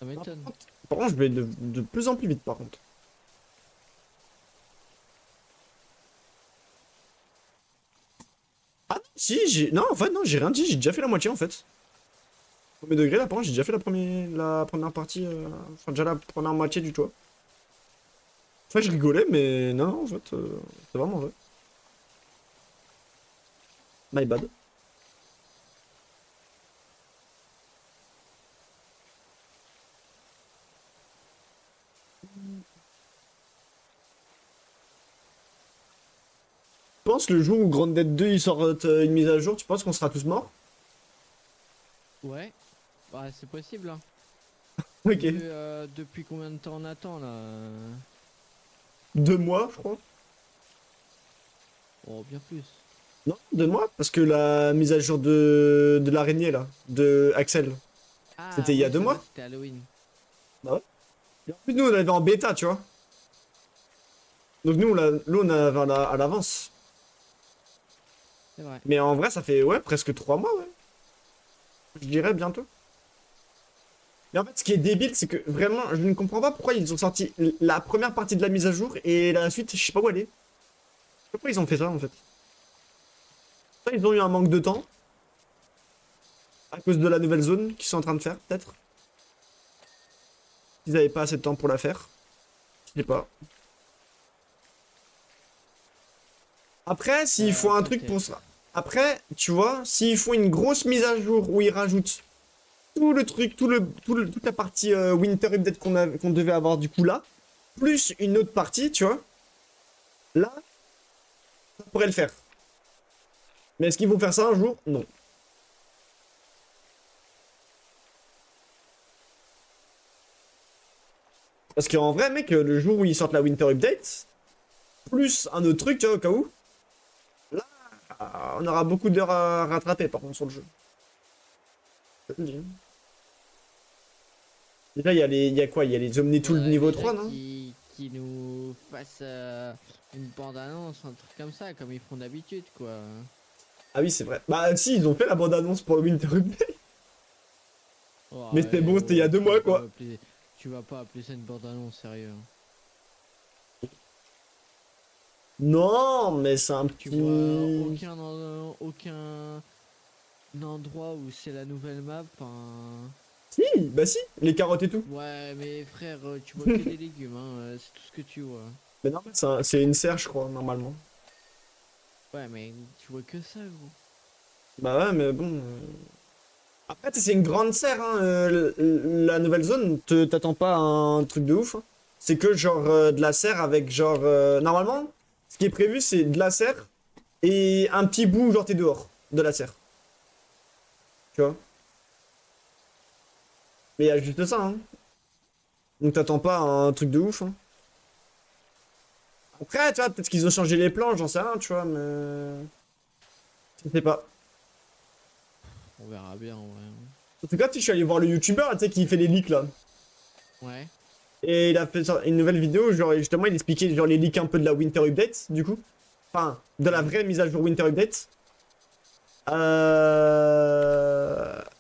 Ça m'étonne. Par contre, je vais de plus en plus vite, par contre. Ah non, si, j'ai... Non, en fait, non, j'ai rien dit, j'ai déjà fait la moitié, en fait. Premier degré, là, par contre, j'ai déjà fait la première partie, enfin, déjà la première moitié du toit. Enfin, je rigolais, mais non, en fait, c'est vraiment vrai. My bad. Tu penses le jour où Grounded 2 il sort une mise à jour, tu penses qu'on sera tous morts? Ouais. Bah, c'est possible, hein. Ok. Depuis combien de temps on attend, là 2 mois, je crois. Oh, bien plus. Non, 2 mois, parce que la mise à jour de l'araignée, là, de Axel, c'était Ah, il y a oui, deux c'est vrai, mois. c'était Halloween. Bah ouais. Et en plus, nous, on avait en bêta, tu vois. Donc nous, on avait à l'avance. C'est vrai. Mais en vrai, ça fait, ouais, presque 3 mois, ouais. Je dirais bientôt. Mais en fait, ce qui est débile, c'est que vraiment, je ne comprends pas pourquoi ils ont sorti la première partie de la mise à jour et la suite, je sais pas où elle est. Pourquoi ils ont fait ça, en fait? Soit ils ont eu un manque de temps, à cause de la nouvelle zone qu'ils sont en train de faire, peut-être. Ils avaient pas assez de temps pour la faire. Je sais pas. Après, s'il faut un truc pour Peut-être. ça. Après, tu vois, s'ils font une grosse mise à jour où ils rajoutent tout le truc, toute la partie Winter Update qu'on devait avoir du coup là, plus une autre partie, tu vois, là, ça pourrait le faire. Mais est-ce qu'ils vont faire ça un jour? Non. Parce qu'en vrai, mec, le jour où ils sortent la Winter Update, plus un autre truc, tu vois, au cas où, là, on aura beaucoup d'heures à rattraper par contre sur le jeu. Je te le dis. Déjà, il y a quoi? Il y a les Omnitool Faudrait niveau déjà 3, non? qu'ils nous fassent une bande-annonce, un truc comme ça, comme ils font d'habitude, quoi. Ah oui, c'est vrai. Bah si, ils ont fait la bande-annonce pour le Winter Update. Oh, Mais c'était ouais, bon, c'était il y a oh, 2 mois, quoi. tu vas pas appeler ça une bande-annonce, sérieux. Non, mais c'est un Tu vois petit... aucun endroit où c'est la nouvelle map, enfin... Si, bah si, les carottes et tout. Ouais, mais frère, tu vois que des légumes, hein, c'est tout ce que tu vois. Mais non, c'est une serre, je crois, normalement. Ouais, mais tu vois que ça, gros. Bah ouais, mais bon... Après, tu sais, c'est une grande serre, hein. La nouvelle zone, t'attends pas un truc de ouf, hein. C'est que genre de la serre avec genre... Normalement, ce qui est prévu, c'est de la serre et un petit bout, genre t'es dehors de la serre. Tu vois? Mais il y a juste ça, hein. Donc t'attends pas un truc de ouf, hein. Après, tu vois, peut-être qu'ils ont changé les plans, j'en sais rien, tu vois, mais... Je sais pas. On verra bien, ouais. En tout cas, tu sais, je suis allé voir le youtubeur, tu sais, qui fait les leaks, là. Ouais. Et il a fait une nouvelle vidéo, genre, justement, il expliquait, genre, les leaks un peu de la Winter Update, du coup. Enfin, de la Ouais. vraie mise à jour Winter Update.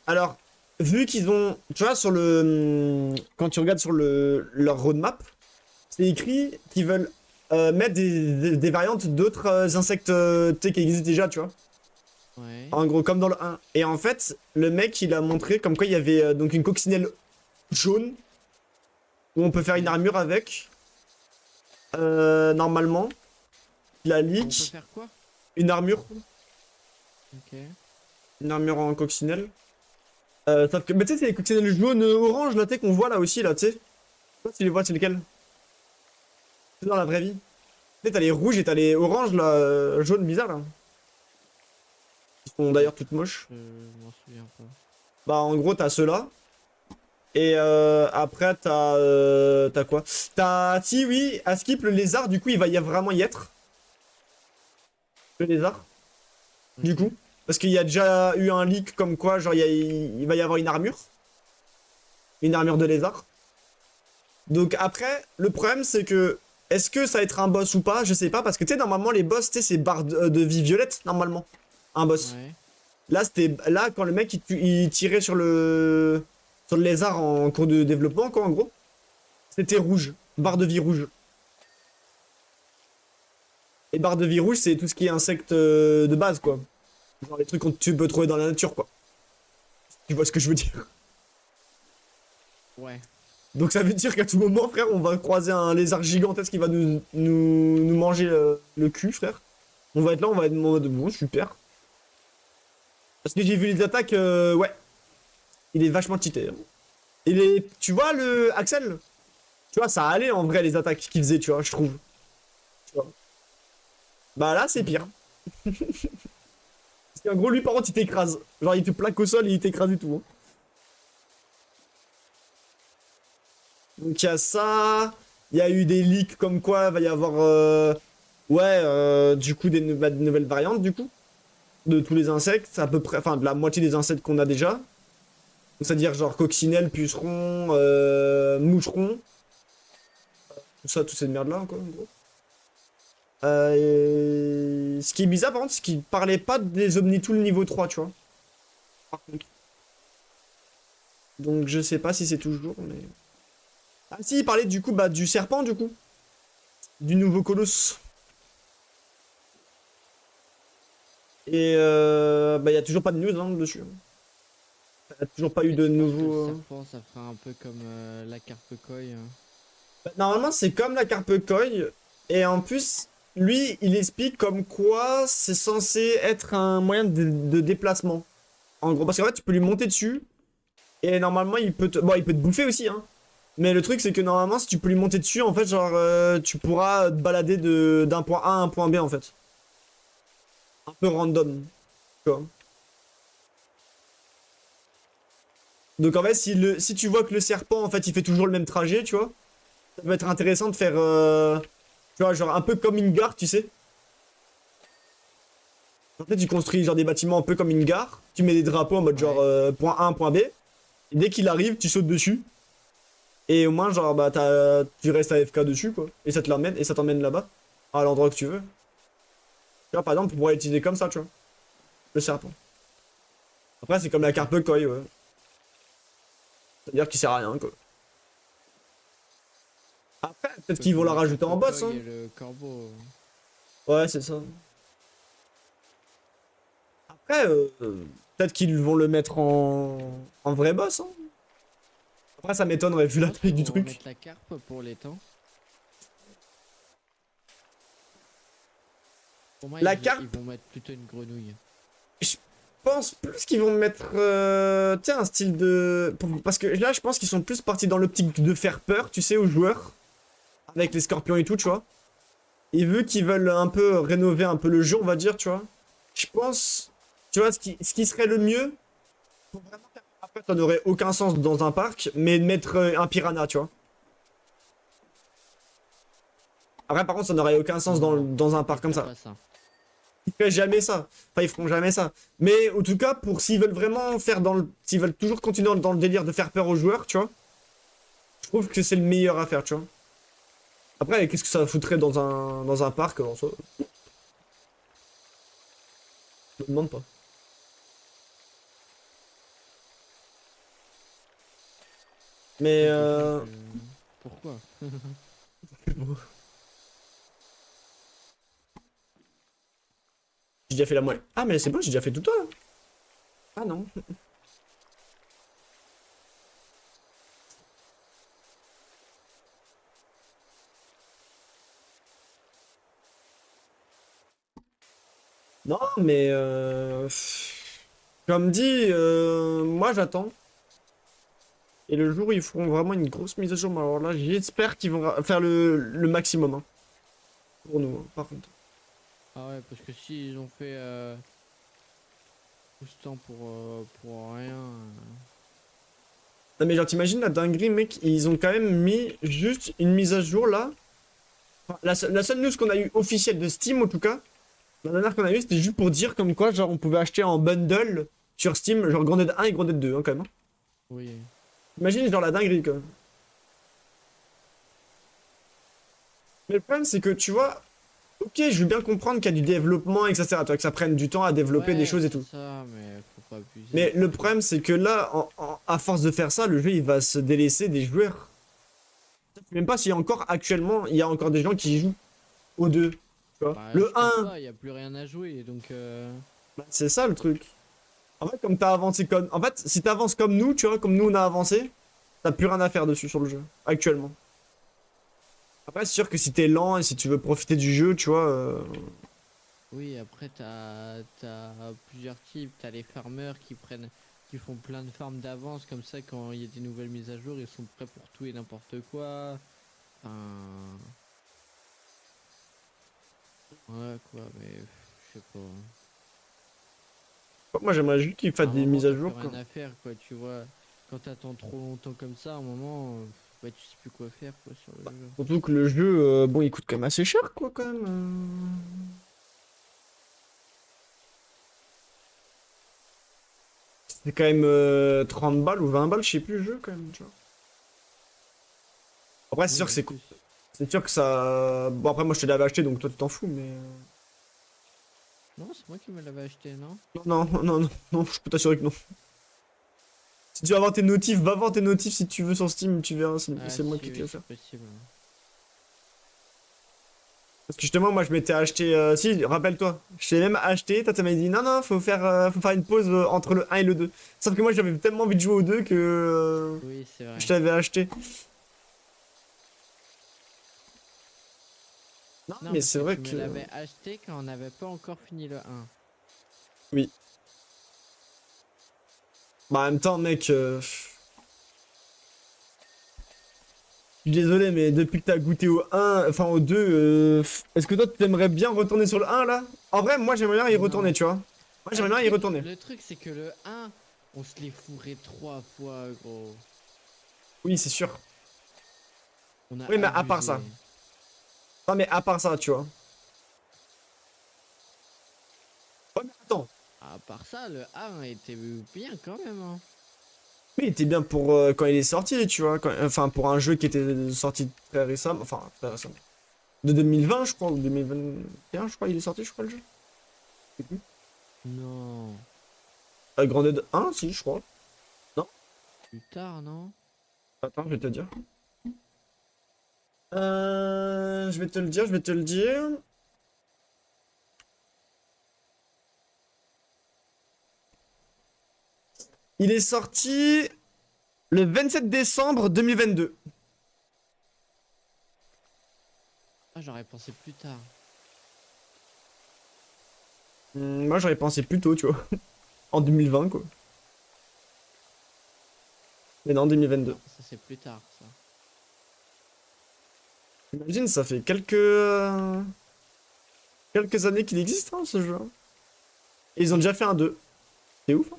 Alors, vu qu'ils ont... Tu vois, sur le... Quand tu regardes sur leur roadmap, c'est écrit qu'ils veulent mettre des variantes d'autres insectes, tu sais, qui existent déjà, tu vois. Ouais. En gros, comme dans le 1. Et en fait, le mec, il a montré comme quoi il y avait donc une coccinelle jaune où on peut faire une Ok. armure avec. Normalement, la On peut leak, faire quoi? une armure, Ok. une armure en coccinelle. Sauf que, mais tu sais, c'est les coccinelles jaunes orange là, tu sais, qu'on voit là aussi, là, tu sais. Je sais pas si tu les vois, c'est lesquelles? C'est dans la vraie vie. Tu sais, t'as les rouges et t'as les oranges là, jaunes bizarres là. Qui sont d'ailleurs toutes moches. Je m'en souviens pas. Bah, en gros, t'as ceux-là. Et après, t'as quoi? T'as... Si, oui, à Skip, le lézard, du coup, il va vraiment y être. Le lézard, du coup. Ok. Parce qu'il y a déjà eu un leak comme quoi, genre, il va y avoir une armure. Une armure de lézard. Donc après, le problème, c'est que... Est-ce que ça va être un boss ou pas? Je sais pas, parce que, tu sais, normalement, les boss, tu sais, c'est barre de vie violette, normalement. Un boss. Ouais. Là, c'était... Là, quand le mec, il tirait sur le... sur le lézard en cours de développement, quoi, en gros. C'était rouge. Barre de vie rouge. Et barre de vie rouge, c'est tout ce qui est insectes de base, quoi. Genre les trucs que tu peux trouver dans la nature, quoi. Tu vois ce que je veux dire? Ouais. Donc ça veut dire qu'à tout moment, frère, on va croiser un lézard gigantesque qui va nous manger le cul, frère. On va être là, on va être en mode bon, super. Parce que j'ai vu les attaques, ouais. Il est vachement cheaté. Hein. Tu vois le Axel? Tu vois, ça allait en vrai les attaques qu'il faisait, tu vois, je trouve. Tu vois. Bah là, c'est pire. Parce qu'en gros, lui, par contre, il t'écrase. Genre, il te plaque au sol et il t'écrase et tout. Hein. Donc, il y a ça. Il y a eu des leaks comme quoi il va y avoir. Ouais, du coup, des nouvelles variantes, du coup. De tous les insectes. À peu près. Enfin, de la moitié des insectes qu'on a déjà. C'est-à-dire, genre, coccinelle, puceron, moucheron. Tout ça, toutes ces merdes-là, quoi, en gros. Ce qui est bizarre, par contre, c'est qu'il parlait pas des Omnitool niveau 3, tu vois. Par contre. Donc je sais pas si c'est toujours, mais... Ah si, il parlait du coup bah, du serpent, du coup. Du nouveau colosse. Et bah il y a toujours pas de news hein, dessus. Il y a toujours pas eu Et de tu penses que nouveau... le serpent, ça fera un peu comme la carpe koi. Bah, normalement, c'est comme la carpe koi. Et en plus, lui, il explique comme quoi c'est censé être un moyen de déplacement. En gros, parce qu'en fait, tu peux lui monter dessus. Et normalement, il peut te... Bon, il peut te bouffer aussi, hein. Mais le truc, c'est que normalement, si tu peux lui monter dessus, en fait, genre, tu pourras te balader d'un point A à un point B, en fait. Un peu random, tu vois. Donc, en fait, si tu vois que le serpent, en fait, il fait toujours le même trajet, tu vois, ça peut être intéressant de faire, tu vois, genre, un peu comme une gare, tu sais. En fait, tu construis, genre, des bâtiments un peu comme une gare. Tu mets des drapeaux en mode, genre, Ouais. point A, point B. Et dès qu'il arrive, tu sautes dessus. Et au moins, genre, bah, tu restes AFK dessus, quoi. Et ça te l'emmène, et ça t'emmène là-bas, à l'endroit que tu veux. Tu vois, par exemple, tu pourrais l'utiliser comme ça, tu vois. Le serpent. Après, c'est comme la carpe koi, ouais. C'est-à-dire qu'il sert à rien, quoi. Après, peut-être qu'ils vont Comme la la rajouter en carpe boss, koi hein. et le corbeau. Ouais, c'est ça. Après, peut-être qu'ils vont le mettre en vrai boss, hein. Après, ça m'étonnerait vu la Moi, taille du pour truc. remettre la carpe pour les temps. Pour moi, La ils carpe, vont mettre plutôt une grenouille. je pense plus qu'ils vont mettre, tu sais, un style de... Parce que là, je pense qu'ils sont plus partis dans l'optique de faire peur, tu sais, aux joueurs. Avec les scorpions et tout, tu vois. Et vu qu'ils veulent un peu rénover un peu le jeu, on va dire, tu vois. Je pense, tu vois, ce qui serait le mieux, pour vraiment faire après, ça n'aurait aucun sens dans un parc, mais de mettre un piranha, tu vois. Après, par contre, ça n'aurait aucun sens Non, dans un ils parc comme feront ça. pas ça. Ils feraient jamais ça. Enfin, ils feront jamais ça. Mais en tout cas, pour s'ils veulent vraiment faire s'ils veulent toujours continuer dans le délire de faire peur aux joueurs, tu vois. Je trouve que c'est le meilleur à faire, tu vois. Après, qu'est-ce que ça foutrait dans un parc en soi? Je me demande pas. Mais Une question que... Pourquoi? J'ai déjà fait la moelle. Ah, mais c'est bon, j'ai déjà fait tout ça. Ah non. Non, mais comme dit, moi j'attends. Et le jour où ils feront vraiment une grosse mise à jour, mais alors là, j'espère qu'ils vont faire le maximum. Hein, pour nous, hein, par contre. Ah ouais, parce que si ils ont fait tout ce temps pour rien. Non, mais genre, t'imagines la dinguerie, mec, ils ont quand même mis juste une mise à jour là. Enfin, la seule news qu'on a eu officielle de Steam, en tout cas, la dernière qu'on a eu, c'était juste pour dire comme quoi, genre, on pouvait acheter en bundle sur Steam, genre Grand Dead 1 et Grand Dead 2, hein, quand même. Hein. Oui. Imagine, genre, la dinguerie, quand même. Mais le problème, c'est que, tu vois, Ok, je veux bien comprendre qu'il y a du développement, etc. Tu vois, que ça prenne du temps à développer des Ouais, choses et c'est tout. ça, mais faut pas abuser, Mais le quoi. problème, c'est que là, à force de faire ça, le jeu, il va se délaisser des joueurs. Je sais même pas s'il y a encore, actuellement, il y a encore des gens qui jouent aux deux. Tu vois. Bah, Le je pense 1, pas, y a plus rien à jouer, donc bah, c'est ça le truc. En fait, comme t'as avancé comme... En fait, si t'avances comme nous, tu vois, comme nous on a avancé, t'as plus rien à faire dessus sur le jeu, actuellement. Après, c'est sûr que si t'es lent et si tu veux profiter du jeu, tu vois... oui, après t'as plusieurs types, t'as les farmers qui font plein de farms d'avance, comme ça quand il y a des nouvelles mises à jour, ils sont prêts pour tout et n'importe quoi. Enfin, ouais quoi, mais je sais pas. Moi, j'aimerais juste qu'il À fasse un des moment mises à t'as plus jour, rien quoi. à faire quoi, tu vois. Quand t'attends trop longtemps comme ça, à un moment, bah tu sais plus quoi faire quoi sur le jeu. Surtout que le jeu, bon, il coûte quand même assez cher, quoi, quand même. C'est quand même 30 balles ou 20 balles, je sais plus le jeu, quand même, tu vois. Après, c'est sûr Oui, que en c'est... plus. C'est sûr que ça... Bon, après, moi, je te l'avais acheté, donc toi, tu t'en fous, mais... Non, c'est moi qui me l'avais acheté, non? Non, non, non, non, non, je peux t'assurer que non. Si tu vas voir tes notifs, va voir tes notifs si tu veux sur Steam, tu verras, Ah c'est moi si, qui te l'ai oui, fait. c'est possible. Parce que justement, moi, je m'étais acheté... Si, rappelle-toi, je t'ai même acheté, toi, tu m'as dit, non, non, faut faire une pause entre le un et le 2. Sauf que moi, j'avais tellement envie de jouer au 2 que Oui, c'est je vrai. t'avais acheté. Non, Non, mais parce c'est que vrai tu me que... l'avais acheté quand on n'avait pas encore fini le 1. Oui. Bah, en même temps, mec... Je suis désolé, mais depuis que t'as goûté au un, enfin au 2, est-ce que toi t'aimerais bien retourner sur le un là? En vrai, moi j'aimerais bien y retourner, Non. tu vois. Moi Bah, j'aimerais bien y retourner. le truc, c'est que le 1, on se l'est fourré 3 fois, gros. Oui, c'est sûr. On a Oui, mais à part ça. abusé. Non, mais à part ça, tu vois. Ouais, mais attends. À part ça, le 1 était bien quand même, hein. Oui, il était bien pour quand il est sorti, tu vois. Enfin, pour un jeu qui était sorti très récemment. Enfin, très récemment. De 2020, je crois, ou 2021, je crois, il est sorti, je crois, le jeu. Je sais plus. Non. Grand Dead 1, si, je crois. Non? Plus tard, non? Attends, je vais te dire. Je vais te le dire, je vais te le dire. Il est sorti le 27 décembre 2022. Ah, j'aurais pensé plus tard. Moi, j'aurais pensé plus tôt, tu vois. En 2020, quoi. Mais non, 2022. Non, ça c'est plus tard, ça. Imagine, ça fait quelques années qu'il existe, hein, ce jeu. Et ils ont déjà fait un 2. C'est ouf, hein.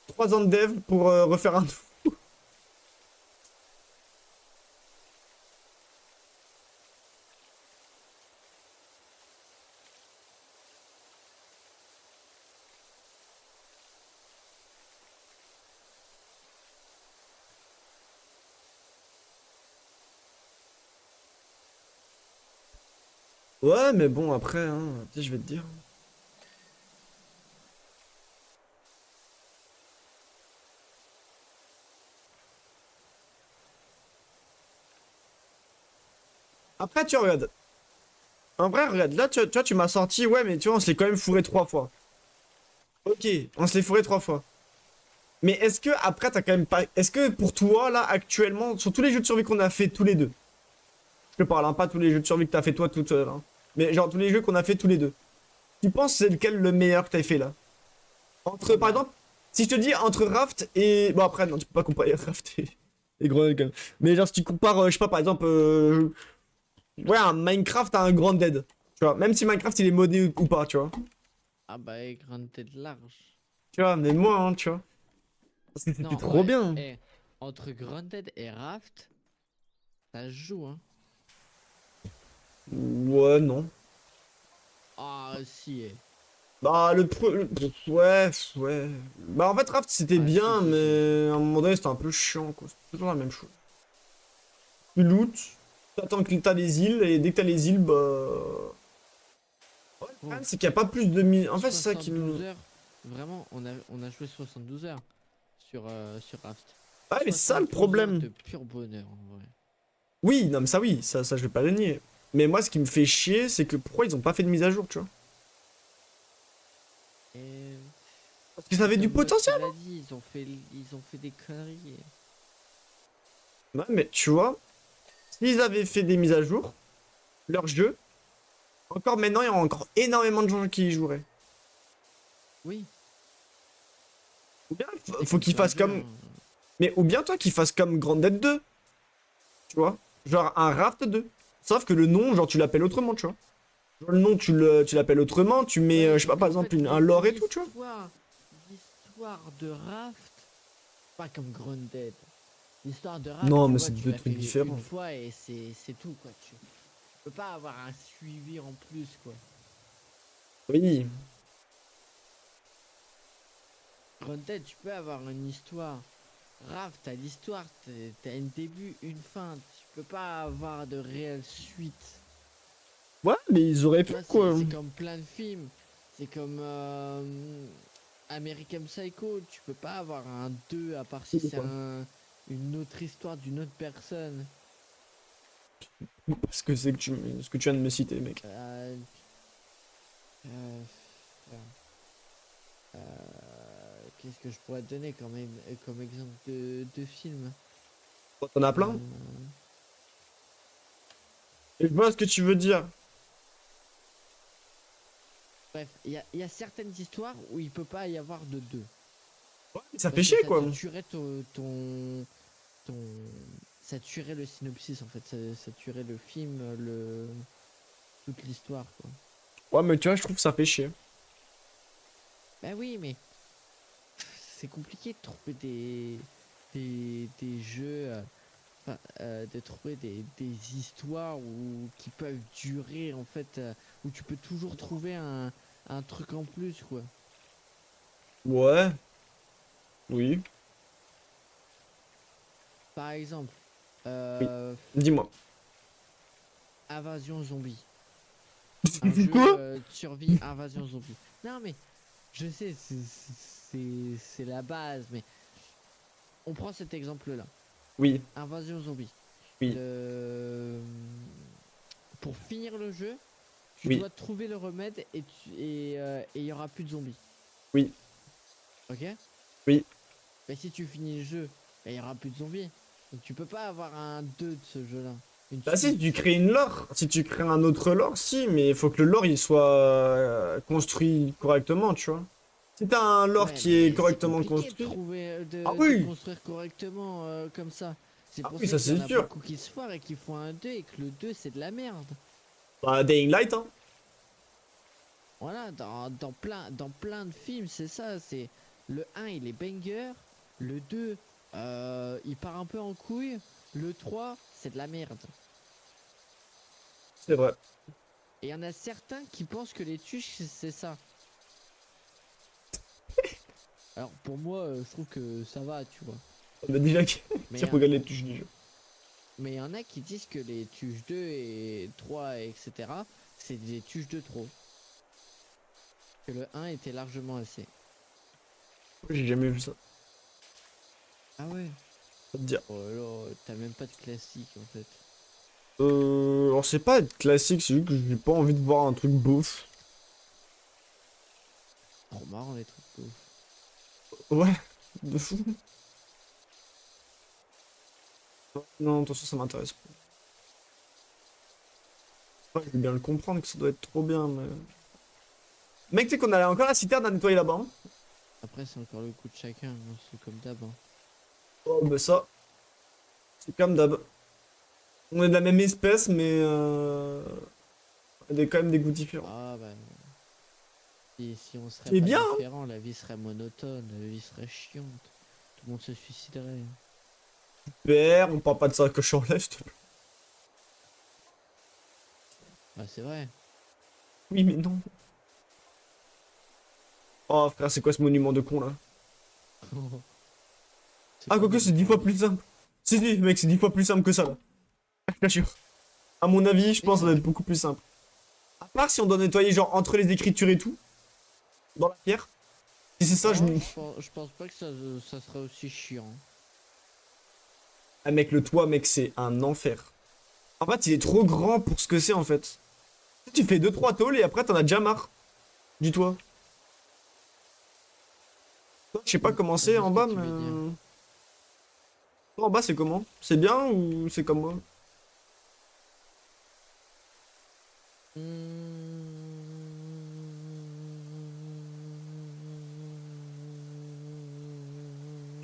3 ans de dev pour refaire un 2. Ouais, mais bon, après, hein, tu sais, je vais te dire. Après, tu regardes. En vrai, regarde, là, tu vois, tu m'as sorti, ouais, mais tu vois, on se l'est quand même fourré 3 fois. Ok, on se l'est fourré 3 fois. Mais est-ce que, après, t'as quand même pas... Est-ce que, pour toi, là, actuellement, sur tous les jeux de survie qu'on a fait tous les deux, je te parle, hein, pas tous les jeux de survie que t'as fait toi toute seule, hein, mais genre tous les jeux qu'on a fait tous les deux, tu penses c'est lequel le meilleur que t'as fait, là? Entre, Oh par merde. exemple, si je te dis entre Raft et... Bon, après, non, tu peux pas comparer Raft et Grounded, quand même. Mais genre, si tu compares, je sais pas, par exemple, ouais, un Minecraft à un Grounded, tu vois, même si Minecraft, il est modé ou pas, tu vois. Ah bah, grande tête large. Tu vois, mais moi, hein, tu vois. Parce que c'était Non, trop ouais, bien. entre Grounded et Raft, ça se joue, hein. Ouais, non. Ah, si, Bah, ouais, ouais. Bah, en fait, Raft, c'était Ah, si, bien, si. mais à un moment donné, c'était un peu chiant, quoi. C'était toujours la même chose. Tu loot. T'attends que t'as les îles, et dès que t'as les îles, bah... Ouais, le Bon, problème, c'est qu'il n'y a pas plus de... En fait, c'est ça qui 72 me... heures, vraiment, on a joué 72 heures sur Raft. Ouais, mais c'est ça le 72 heures problème. de pur bonheur, en vrai. Oui, non, mais ça, oui, ça je vais pas le nier. Mais moi, ce qui me fait chier, c'est que pourquoi ils ont pas fait de mise à jour, tu vois? Et Parce que ça avait du comme l'autre, potentiel. il a dit, ils ont fait des conneries. Ouais, mais tu vois, s'ils avaient fait des mises à jour, leur jeu, encore maintenant, il y aura encore énormément de gens qui y joueraient. Oui, Ou bien, c'est faut comme qu'ils plein de fassent jeux, comme... hein. Mais ou bien, toi, qu'ils fassent comme Grand Dead 2, tu vois? Genre un Raft 2. Sauf que le nom, genre, tu l'appelles autrement, tu vois? Genre, le nom, tu l'appelles autrement, tu mets, Ouais, je sais pas, donc par en exemple, fait, un lore et tout, tu vois? l'histoire de Raft, pas comme Grounded. L'histoire de Raft, Non, tu mais vois, c'est tu deux l'as trucs fait une différents. fois et c'est tout, quoi. Tu peux pas avoir un suivi en plus, quoi. Oui. Grounded, tu peux avoir une histoire. Raft, t'as l'histoire, t'as un début, une fin. Tu peux pas avoir de réelle suite. Ouais, mais ils auraient Tu pu, vois, quoi. c'est comme plein de films. C'est comme American Psycho. Tu peux pas avoir un 2 à part si c'est une autre histoire d'une autre personne. Ce que c'est que ce que tu viens de me citer, mec. Euh, euh, Qu'est-ce que je pourrais te donner comme exemple de film. T'en as Euh, plein. Et je vois ce que tu veux dire. Bref, il y a certaines histoires où il peut pas y avoir de 2. Ouais, mais ça fait Parce que chier, ça quoi. te tuerait ton... Ça tuerait le synopsis en fait, ça tuerait le film, toute l'histoire quoi. Ouais, mais tu vois, je trouve que ça fait chier. Bah oui, mais c'est compliqué de trouver des jeux, de trouver des histoires qui peuvent durer en fait, où tu peux toujours trouver un truc en plus quoi. Ouais, oui, Par exemple, oui. euh, Dis-moi. Invasion Zombie. Un jeu Quoi? de survie invasion zombie. Non mais je sais c'est la base mais on prend cet exemple là. Oui, Invasion zombie. oui, Le Pour finir le jeu, tu oui, dois trouver le remède et il y aura plus de zombies. oui, OK? oui. Mais si tu finis le jeu, il y aura plus de zombies. Donc tu peux pas avoir un 2 de ce jeu là, une Bah si, suite. tu crées une lore. Si tu crées un autre lore, si, mais il faut que le lore, il soit construit correctement, tu vois. Si t'as un lore Ouais, qui est mais c'est correctement compliqué de construit... trouver, Ah de oui! construire correctement comme ça. C'est Ah pour oui, ça ça qu'il y c'est en a sûr. beaucoup qui se foirent et qui font un 2 et que le 2 c'est de la merde. Bah, Dying Light, hein. Voilà, dans plein de films, c'est ça. C'est le 1 il est banger, le 2 il part un peu en couille, le 3 c'est de la merde. C'est vrai. Et il y en a certains qui pensent que les tuches c'est ça. Alors pour moi, je trouve que ça va, tu vois. Bah déjà, Mais qui regarde les touches du jeu. Mais il y en a qui disent que les tuches 2 et 3, etc., c'est des tuches de trop. Que le 1 était largement assez. J'ai jamais vu ça. Ah ouais. Ça te dire. Oh là, t'as même pas de classique en fait. Alors c'est pas être classique, c'est juste que j'ai pas envie de voir un truc beauf. Trop marrant les trucs de ouf. Ouais, de fou. Non, attention, ça m'intéresse pas. Ouais, je veux bien le comprendre que ça doit être trop bien, mais... Mec, tu sais qu'on a encore la citerne à nettoyer là-bas, hein. Après, c'est encore le coup de chacun, hein, c'est comme d'hab. Hein. Oh, bah ça, c'est comme d'hab. On est de la même espèce, mais on a quand même des goûts différents. Ah bah. Si on serait C'est pas bien, hein. différents, la vie serait monotone, la vie serait chiante. Tout le monde se suiciderait. Père, on parle pas de ça que je enlève, s'il te plaît. Bah, c'est vrai. Oui, mais non. Oh, frère, c'est quoi ce monument de con, là? C'est Ah, pas quoique, c'est 10 monument fois de- plus simple. Si, si, mec, c'est 10 fois plus simple que ça, là. Je t'assure. À mon avis, je Oui, pense que c'est ça va vrai. être beaucoup plus simple. À part si on doit nettoyer genre entre les écritures et tout, dans la pierre. Si c'est ça, Oh, je pense pas que ça serait aussi chiant. Ah mec, le toit, mec, c'est un enfer. En fait, il est trop grand pour ce que c'est en fait. Tu fais deux trois tôles et après t'en as déjà marre du toit. Toi, je sais pas comment Je c'est vois en ce que bas, tu mais... veux dire. Toi, en bas, c'est comment? C'est bien ou c'est comme moi? Il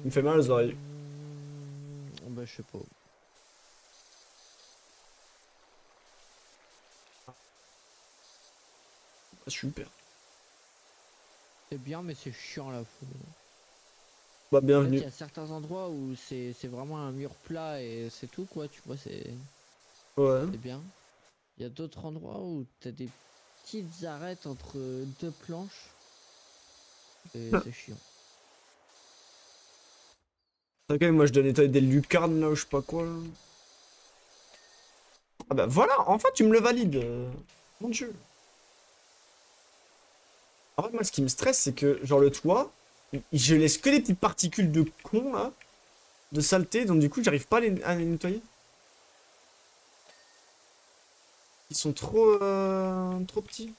me fait mal aux oreilles. Bah, je sais pas. Ah, super. C'est bien, mais c'est chiant à la fois. Bah, En fait, il bienvenue. y a certains endroits où c'est vraiment un mur plat et c'est tout, quoi. Tu vois, Ouais. c'est bien. Il y a d'autres endroits où t'as des petites arêtes entre deux planches et c'est chiant. Ok, moi je dois nettoyer des lucarnes là ou je sais pas quoi là. Ah bah voilà, enfin tu me le valides. Mon dieu. En fait, moi ce qui me stresse, c'est que genre le toit, je laisse que des petites particules de con là, de saleté, donc du coup j'arrive pas à les nettoyer. Ils sont trop petits.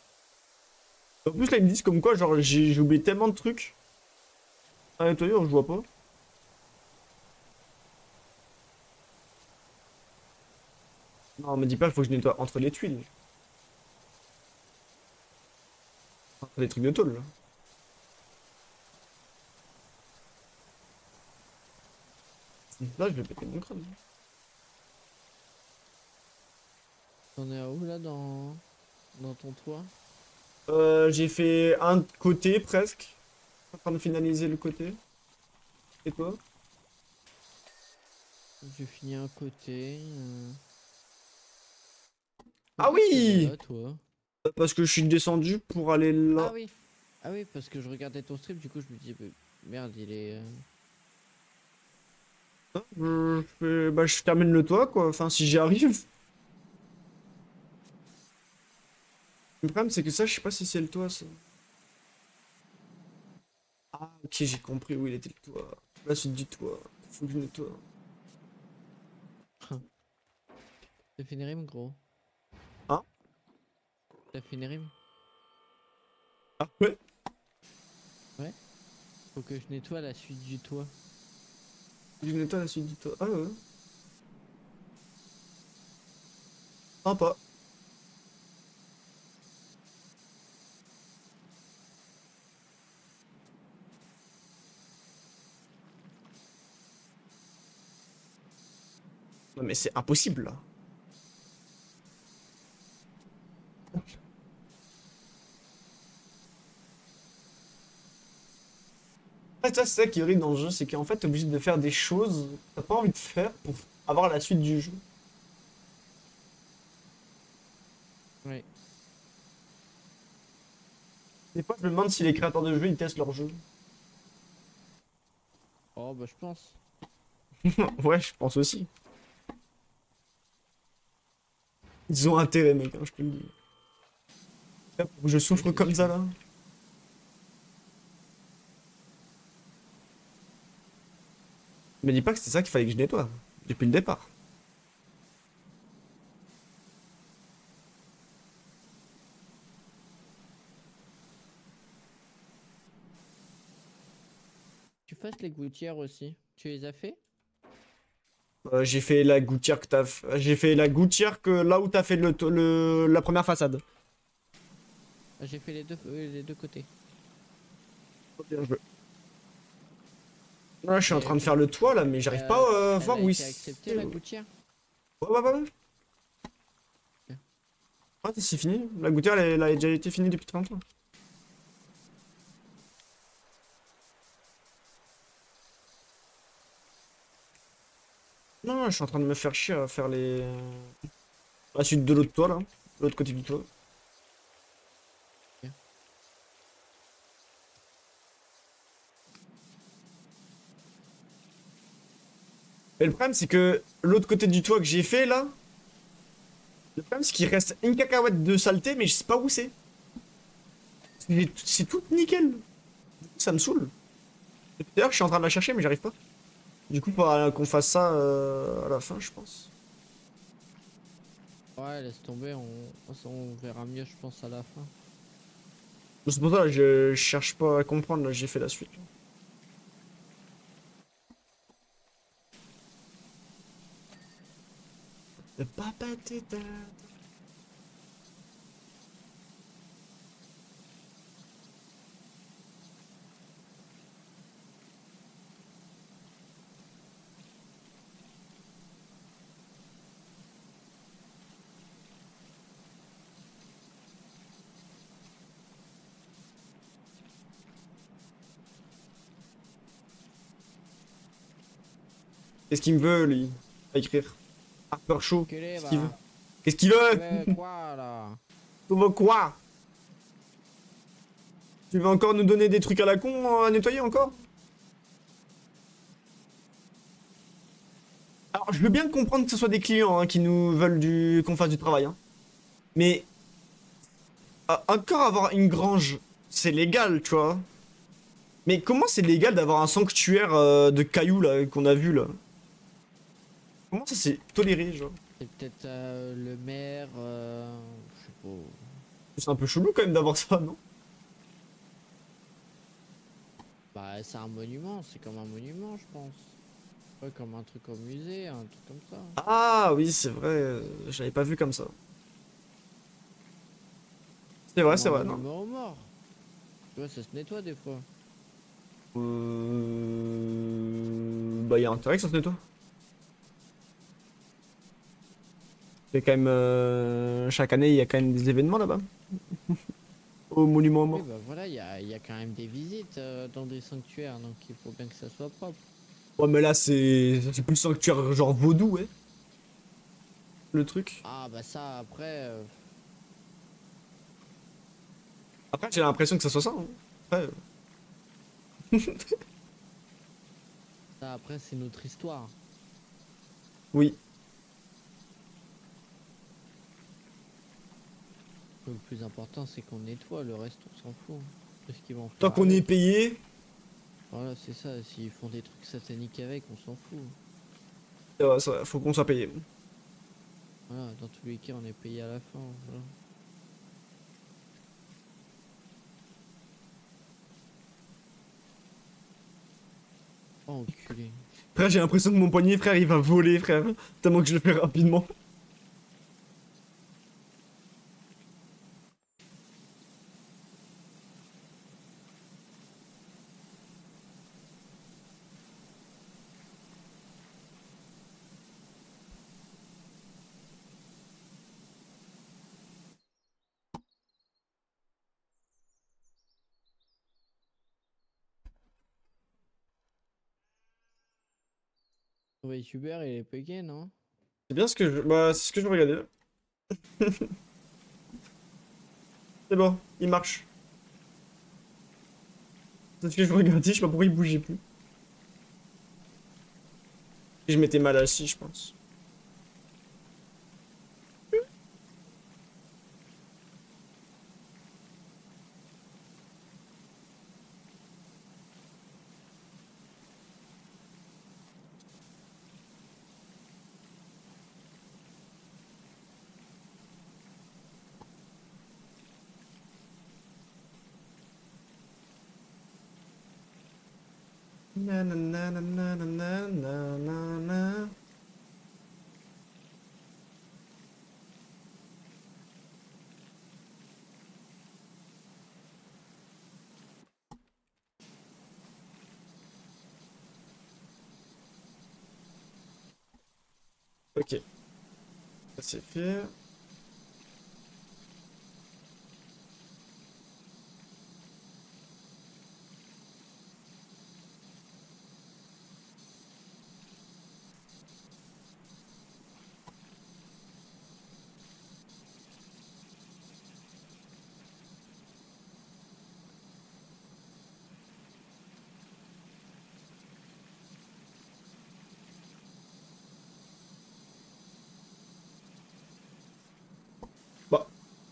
En plus là ils me disent comme quoi genre j'ai oublié tellement de trucs à nettoyer, alors je vois pas. Non, me dis pas qu'il faut que je nettoie entre les tuiles. Entre les trucs de tôle là. Là je vais péter mon crâne. T'en es à où là dans ton toit? J'ai fait un côté presque. En train de finaliser le côté. Et toi? J'ai fini un côté. Ah Pourquoi tu allais oui! là, toi? Parce que je suis descendu pour aller Ah là. oui! Ah oui, parce que je regardais ton stream, du coup je me disais, bah, merde, il est. Bah, je termine le toit, quoi. Enfin, si j'y arrive. Le problème, c'est que ça, je sais pas si c'est le toit, ça. Ah, ok, j'ai compris où il était le toit. La suite du toit. Faut que je nettoie. T'as fait une rime, gros? Hein? T'as fait une rime? Ah, ouais? Ouais? Faut que je nettoie la suite du toit. Faut que je nettoie la suite du toit. Ah, ouais. Sympa. Non, mais c'est impossible, là. En fait, ça, c'est ça qui est horrible dans le jeu, c'est qu'en fait, t'es obligé de faire des choses que t'as pas envie de faire pour avoir la suite du jeu. Ouais. Des fois, je me demande si les créateurs de jeux, ils testent leur jeu. Oh, bah, je pense. Ouais, je pense aussi. Ils ont intérêt, mec, hein, je te le dis. Je Oui, souffre c'est comme ça, sûr. là. Me dis pas que c'était ça qu'il fallait que je nettoie. Depuis le départ. Tu fasses les gouttières aussi. Tu les as fait? J'ai fait la gouttière que J'ai fait la gouttière que là où t'as fait la première façade. Ah, j'ai fait les deux côtés. Bien joué. Là, je suis en Et train de faire le toit, là, mais j'arrive pas à elle voir a où été acceptée, c'est. la gouttière? Ouais, ouais, ouais. Ok. Ouais, c'est fini. La gouttière, elle a déjà été finie depuis très longtemps. Non, non, je suis en train de me faire chier à faire la suite de l'autre toit, là. L'autre côté du toit. Ok. Mais le problème, c'est que l'autre côté du toit que j'ai fait, là, Le problème, c'est qu'il reste une cacahuète de saleté, mais je sais pas où c'est. C'est tout nickel. Ça me saoule. D'ailleurs, je suis en train de la chercher, mais j'arrive pas. Du coup, faudra qu'on fasse ça à la fin, je pense. Ouais, laisse tomber, on verra mieux, je pense, à la fin. C'est pour ça que je cherche pas à comprendre, là, j'ai fait la suite. Le papa t'éteint. Qu'est-ce qu'il me veut, lui? À écrire. Harper Show. Enculé, Qu'est-ce qu'il veut? va. Qu'est-ce qu'il veut? Quoi, là? Tu veux quoi? Tu veux encore nous donner des trucs à la con à nettoyer encore? Alors, je veux bien comprendre que ce soit des clients hein, qui nous veulent qu'on fasse du travail. Hein. Mais encore avoir une grange, c'est légal, tu vois. Mais comment c'est légal d'avoir un sanctuaire de cailloux là qu'on a vu là? Comment ça c'est toléré, genre? C'est peut-être le maire, je sais pas. C'est un peu chelou quand même d'avoir ça, non? Bah, c'est un monument, c'est comme un monument, je pense. Ouais, comme un truc au musée, un truc comme ça. Ah oui, c'est vrai, j'avais pas vu comme ça. Comme un C'est vrai, non? monument aux morts. Tu vois, ça se nettoie des fois. Bah, il y a intérêt que ça se nettoie. C'est quand même. Chaque année, il y a quand même des événements là-bas. Au monument Oui, mort. bah voilà, il y a quand même des visites dans des sanctuaires, donc il faut bien que ça soit propre. Ouais, mais là, c'est plus sanctuaire genre vaudou, ouais. Le truc. Ah, bah ça, après, Après, j'ai l'impression que ça soit ça. Hein. Après, c'est notre histoire. oui. Le plus important, c'est qu'on nettoie, le reste, on s'en fout. Qu'est-ce qu'ils vont Tant faire qu'on est avec? payé, Voilà, c'est ça, s'ils font des trucs sataniques avec, on s'en fout. faut qu'on soit payé. Voilà, dans tous les cas, on est payé à la fin. Voilà. Oh, enculé. Frère, j'ai l'impression que mon poignet, frère, il va voler, frère. Tellement que je le fais rapidement. Ton youtubeur, il est payé, non? C'est bien ce que je. Bah, c'est ce que je regardais. C'est bon, il marche. C'est ce que je regardais, je sais pas pourquoi il bougeait plus. Je m'étais mal assis, je pense. Na, na, na, na, na, na, na, na, na. Ok, ça c'est fait.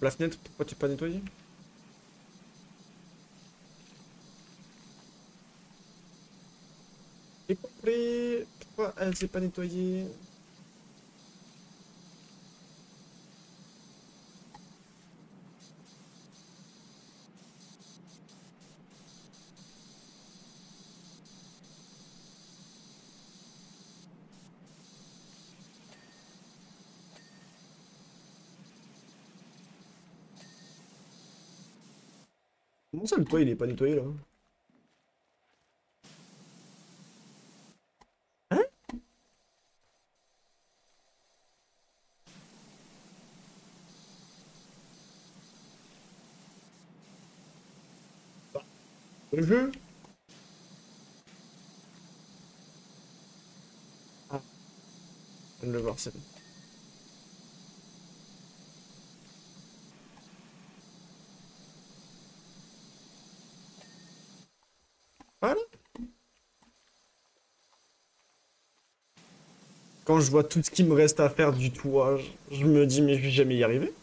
La fenêtre, pourquoi tu pas nettoyé? J'ai compris. Pourquoi elle s'est pas nettoyée? Comment ça le toit il est pas nettoyé là? Hein? Le jeu? Ah, je viens de le voir, c'est bon. Voilà. Quand je vois tout ce qui me reste à faire du toit, je me dis mais je vais jamais y arriver.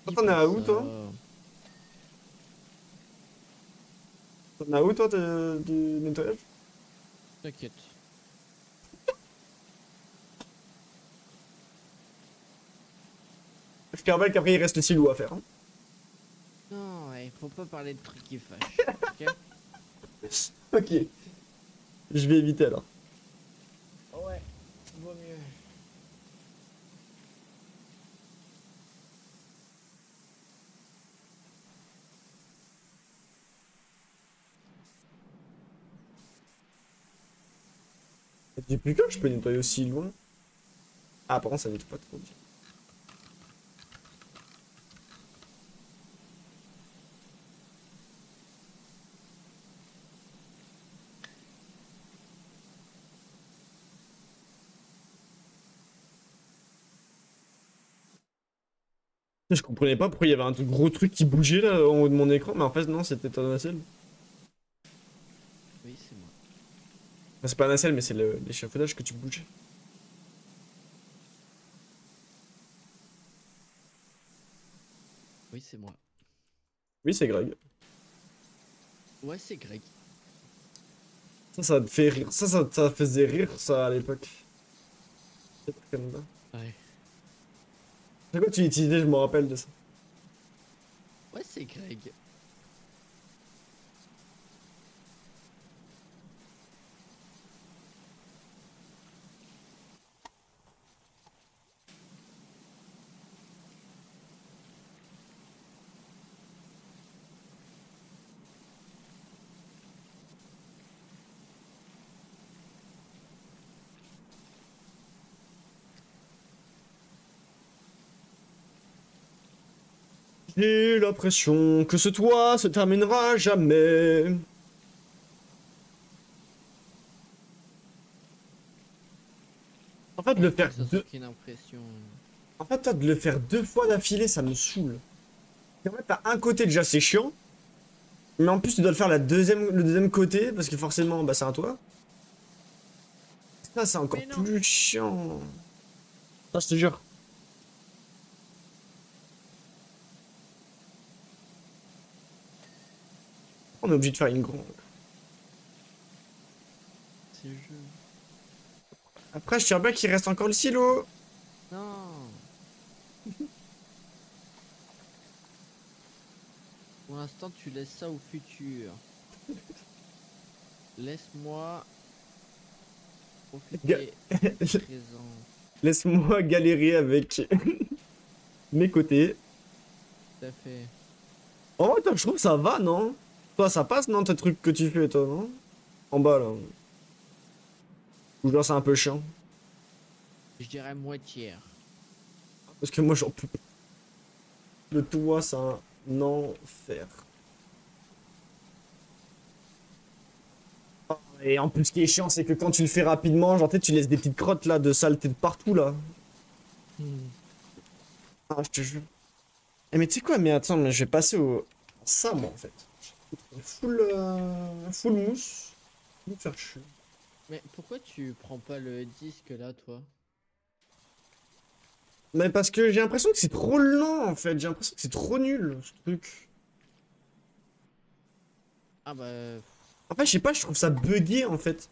Toi, Dis t'en es pas à où ça. toi? T'en es à où toi du nettoyage? T'inquiète. Je te rappelle qu'après il reste le silo à faire, hein. Non, ouais, faut pas parler de trucs qui fâchent. Ok? Ok. Je vais éviter alors. Ouais, vaut mieux. Depuis quand je peux nettoyer aussi loin? Ah par contre ça nettoie pas trop bien. Je comprenais pas pourquoi il y avait un gros truc qui bougeait là en haut de mon écran, mais en fait non c'était un nacelle. Oui, c'est moi. Enfin, c'est pas un nacelle mais c'est l'échafaudage que tu bouges. Oui, c'est moi. Oui c'est Greg. Ouais, c'est Greg. Ça te fait rire. Ça faisait rire ça à l'époque. Ouais. C'est quoi tu utilisais, je me rappelle de ça. Ouais, c'est Greg. J'ai l'impression que ce toit se terminera jamais. En fait, Je de le pense pas faire que ça soit deux... qu'une impression. En fait, toi, de le faire deux fois d'affilée, ça me saoule. Et en fait, t'as un côté déjà, c'est chiant. Mais en plus, tu dois le faire le deuxième côté, parce que forcément, bah, c'est un toit. Ça, c'est encore Mais non! plus chiant. Ça, je te jure. On est obligé de faire une grande. C'est le jeu. Après, je tiens bien qu'il reste encore le silo. Non! Pour l'instant, tu laisses ça au futur. Laisse-moi Ga- profiter du présent. Laisse-moi galérer avec mes côtés. Tout à fait. En vrai, toi, je trouve que ça va, non? Toi, ça passe, non, tes trucs que tu fais, toi, non? En bas, là. Ou genre, c'est un peu chiant. Je dirais moitié. Parce que moi, j'en peux plus. Le toit, c'est un enfer. Et en plus, ce qui est chiant, c'est que quand tu le fais rapidement, genre, tu laisses des petites crottes, là, de saleté de partout, là. Hmm. Ah, je te jure. Eh, mais tu sais quoi? Mais attends, mais je vais passer au... Ça, moi, en fait. Full mousse. Je vais me faire chier. Mais pourquoi tu prends pas le disque là, toi? Mais parce que j'ai l'impression que c'est trop lent en fait, j'ai l'impression que c'est trop nul ce truc. Ah bah, En fait, je sais pas, je trouve ça buggé en fait.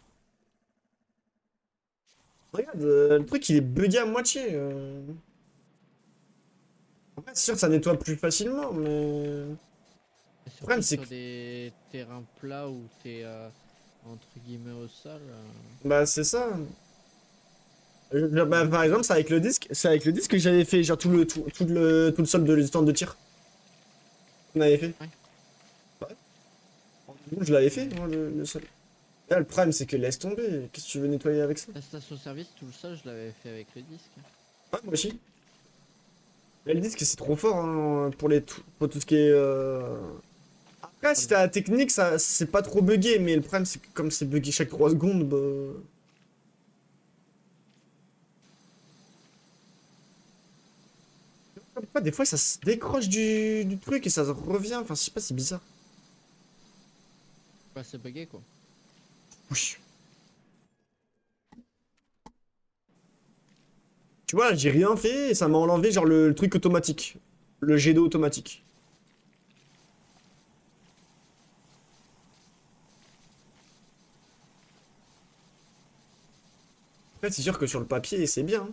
Regarde, le truc il est buggé à moitié. En fait, c'est sûr que ça nettoie plus facilement, mais. Le problème surtout c'est sur que. des terrains plats où t'es entre guillemets au sol. Bah, c'est ça. Bah, par exemple, c'est avec le disque que j'avais fait, genre tout le sol de du stand de tir. On avait fait. Ouais. Ouais. Je l'avais fait, moi, le sol. Là, le problème, c'est que laisse tomber. Qu'est-ce que tu veux nettoyer avec ça? La station-service, tout le sol, je l'avais fait avec le disque. Ouais, moi aussi. Mais le disque, c'est trop fort hein, pour pour tout ce qui est. Après, si Voilà. t'as la technique, ça, c'est pas trop buggé, mais le problème, c'est que comme c'est buggé chaque 3 secondes, bah. Après, des fois, ça se décroche du truc et ça revient. Enfin, je sais pas, c'est bizarre. Bah, c'est bugué quoi. Oui. Tu vois, j'ai rien fait et ça m'a enlevé, genre, le truc automatique. Le jet d'eau automatique. Après, c'est sûr que sur le papier, c'est bien, hein.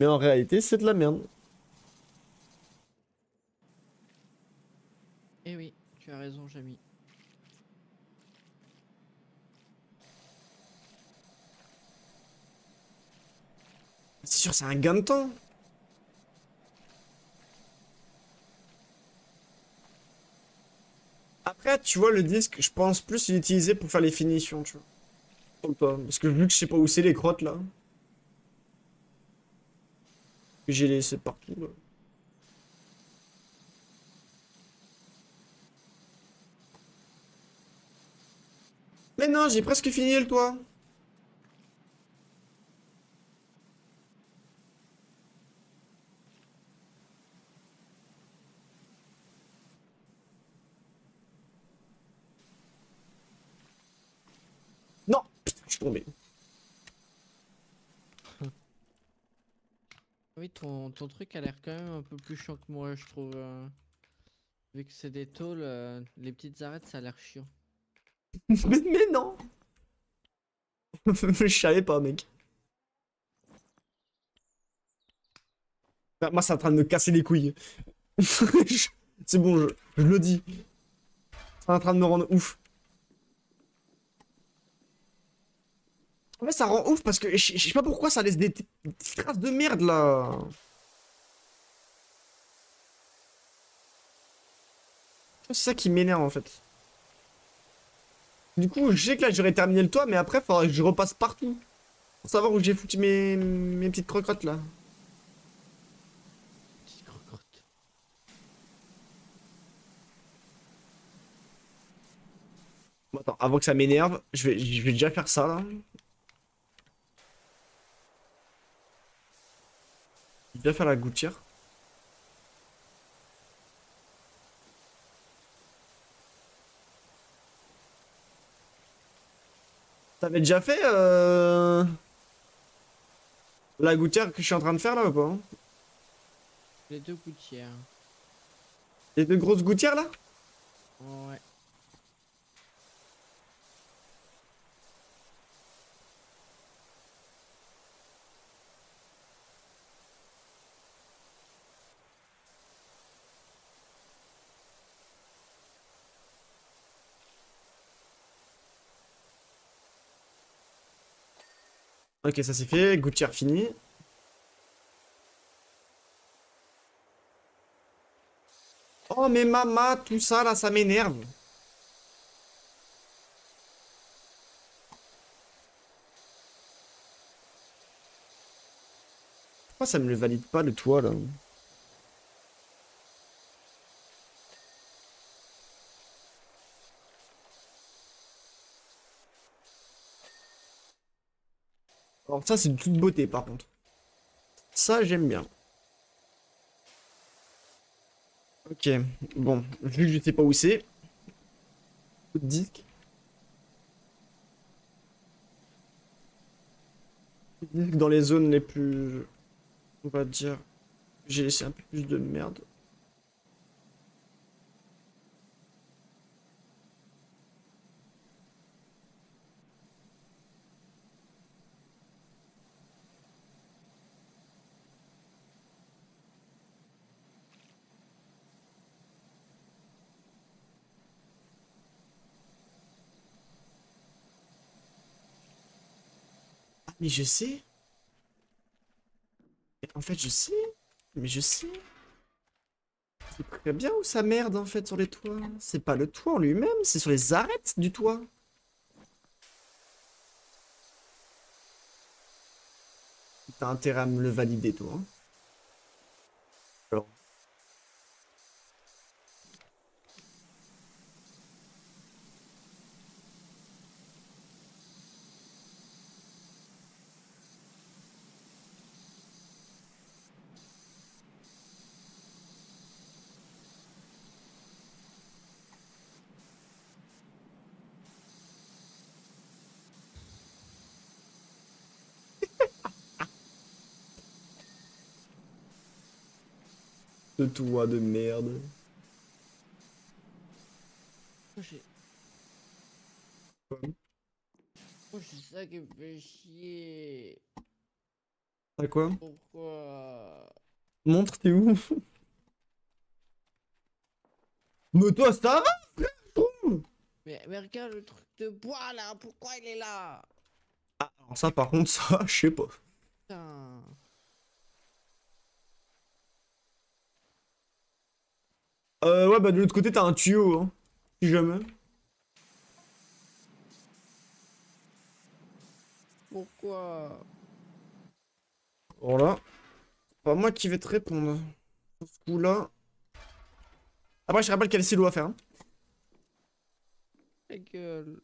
Mais en réalité, c'est de la merde. Eh oui, tu as raison, Jamy. C'est sûr, c'est un gain de temps. Après, tu vois, le disque, je pense plus l'utiliser pour faire les finitions, tu vois. Pour le pas. Parce que vu que je sais pas où c'est les crottes, là, que j'ai laissé partout, là. Mais non, j'ai presque fini le toit. Non! Putain, je suis tombé. Oui, ton truc a l'air quand même un peu plus chiant que moi, je trouve. Vu que c'est des tôles, les petites arêtes, ça a l'air chiant. Mais non! Je savais pas, mec. Moi, c'est en train de me casser les couilles. C'est bon, je le dis. C'est en train de me rendre ouf. En fait, ça rend ouf parce que je sais pas pourquoi ça laisse des petites traces de merde là. C'est ça qui m'énerve en fait. Du coup, je sais que là j'aurais terminé le toit, mais après, il faudrait que je repasse partout. Pour savoir où j'ai foutu mes petites crocottes là. Petite crocotte. Bon, attends, avant que ça m'énerve, je vais déjà faire ça là. Je vais déjà faire la gouttière. T'avais déjà fait la gouttière que je suis en train de faire là ou pas? Les deux gouttières. Les deux grosses gouttières là? Ouais. Ok, ça c'est fait. Gouttière finie. Oh mais maman, tout ça là, ça m'énerve. Pourquoi ça me le valide pas le toit là? Alors ça c'est de toute beauté par contre. Ça j'aime bien. Ok, bon, vu que je sais pas où c'est. Coup de disque. Dans les zones les plus... On va dire... J'ai laissé un peu plus de merde. Ah, mais je sais. En fait, je sais. Mais je sais. C'est très bien où ça merde, en fait, sur les toits. C'est pas le toit en lui-même, c'est sur les arêtes du toit. T'as intérêt à me le valider, toi. Hein. Alors, ce toit de merde. Oh, c'est ça qui me fait chier. T'as quoi? Pourquoi? Montre, t'es où? Mais toi, ça va? Mais regarde le truc de bois là, pourquoi il est là? Alors ça, par contre, ça, je sais pas. Putain. Ouais, bah de l'autre côté, t'as un tuyau, hein. Si jamais. Pourquoi? Voilà. C'est pas moi qui vais te répondre. Sur ce coup-là. Après, je te rappelle quel silo à faire. Hein. Ta gueule.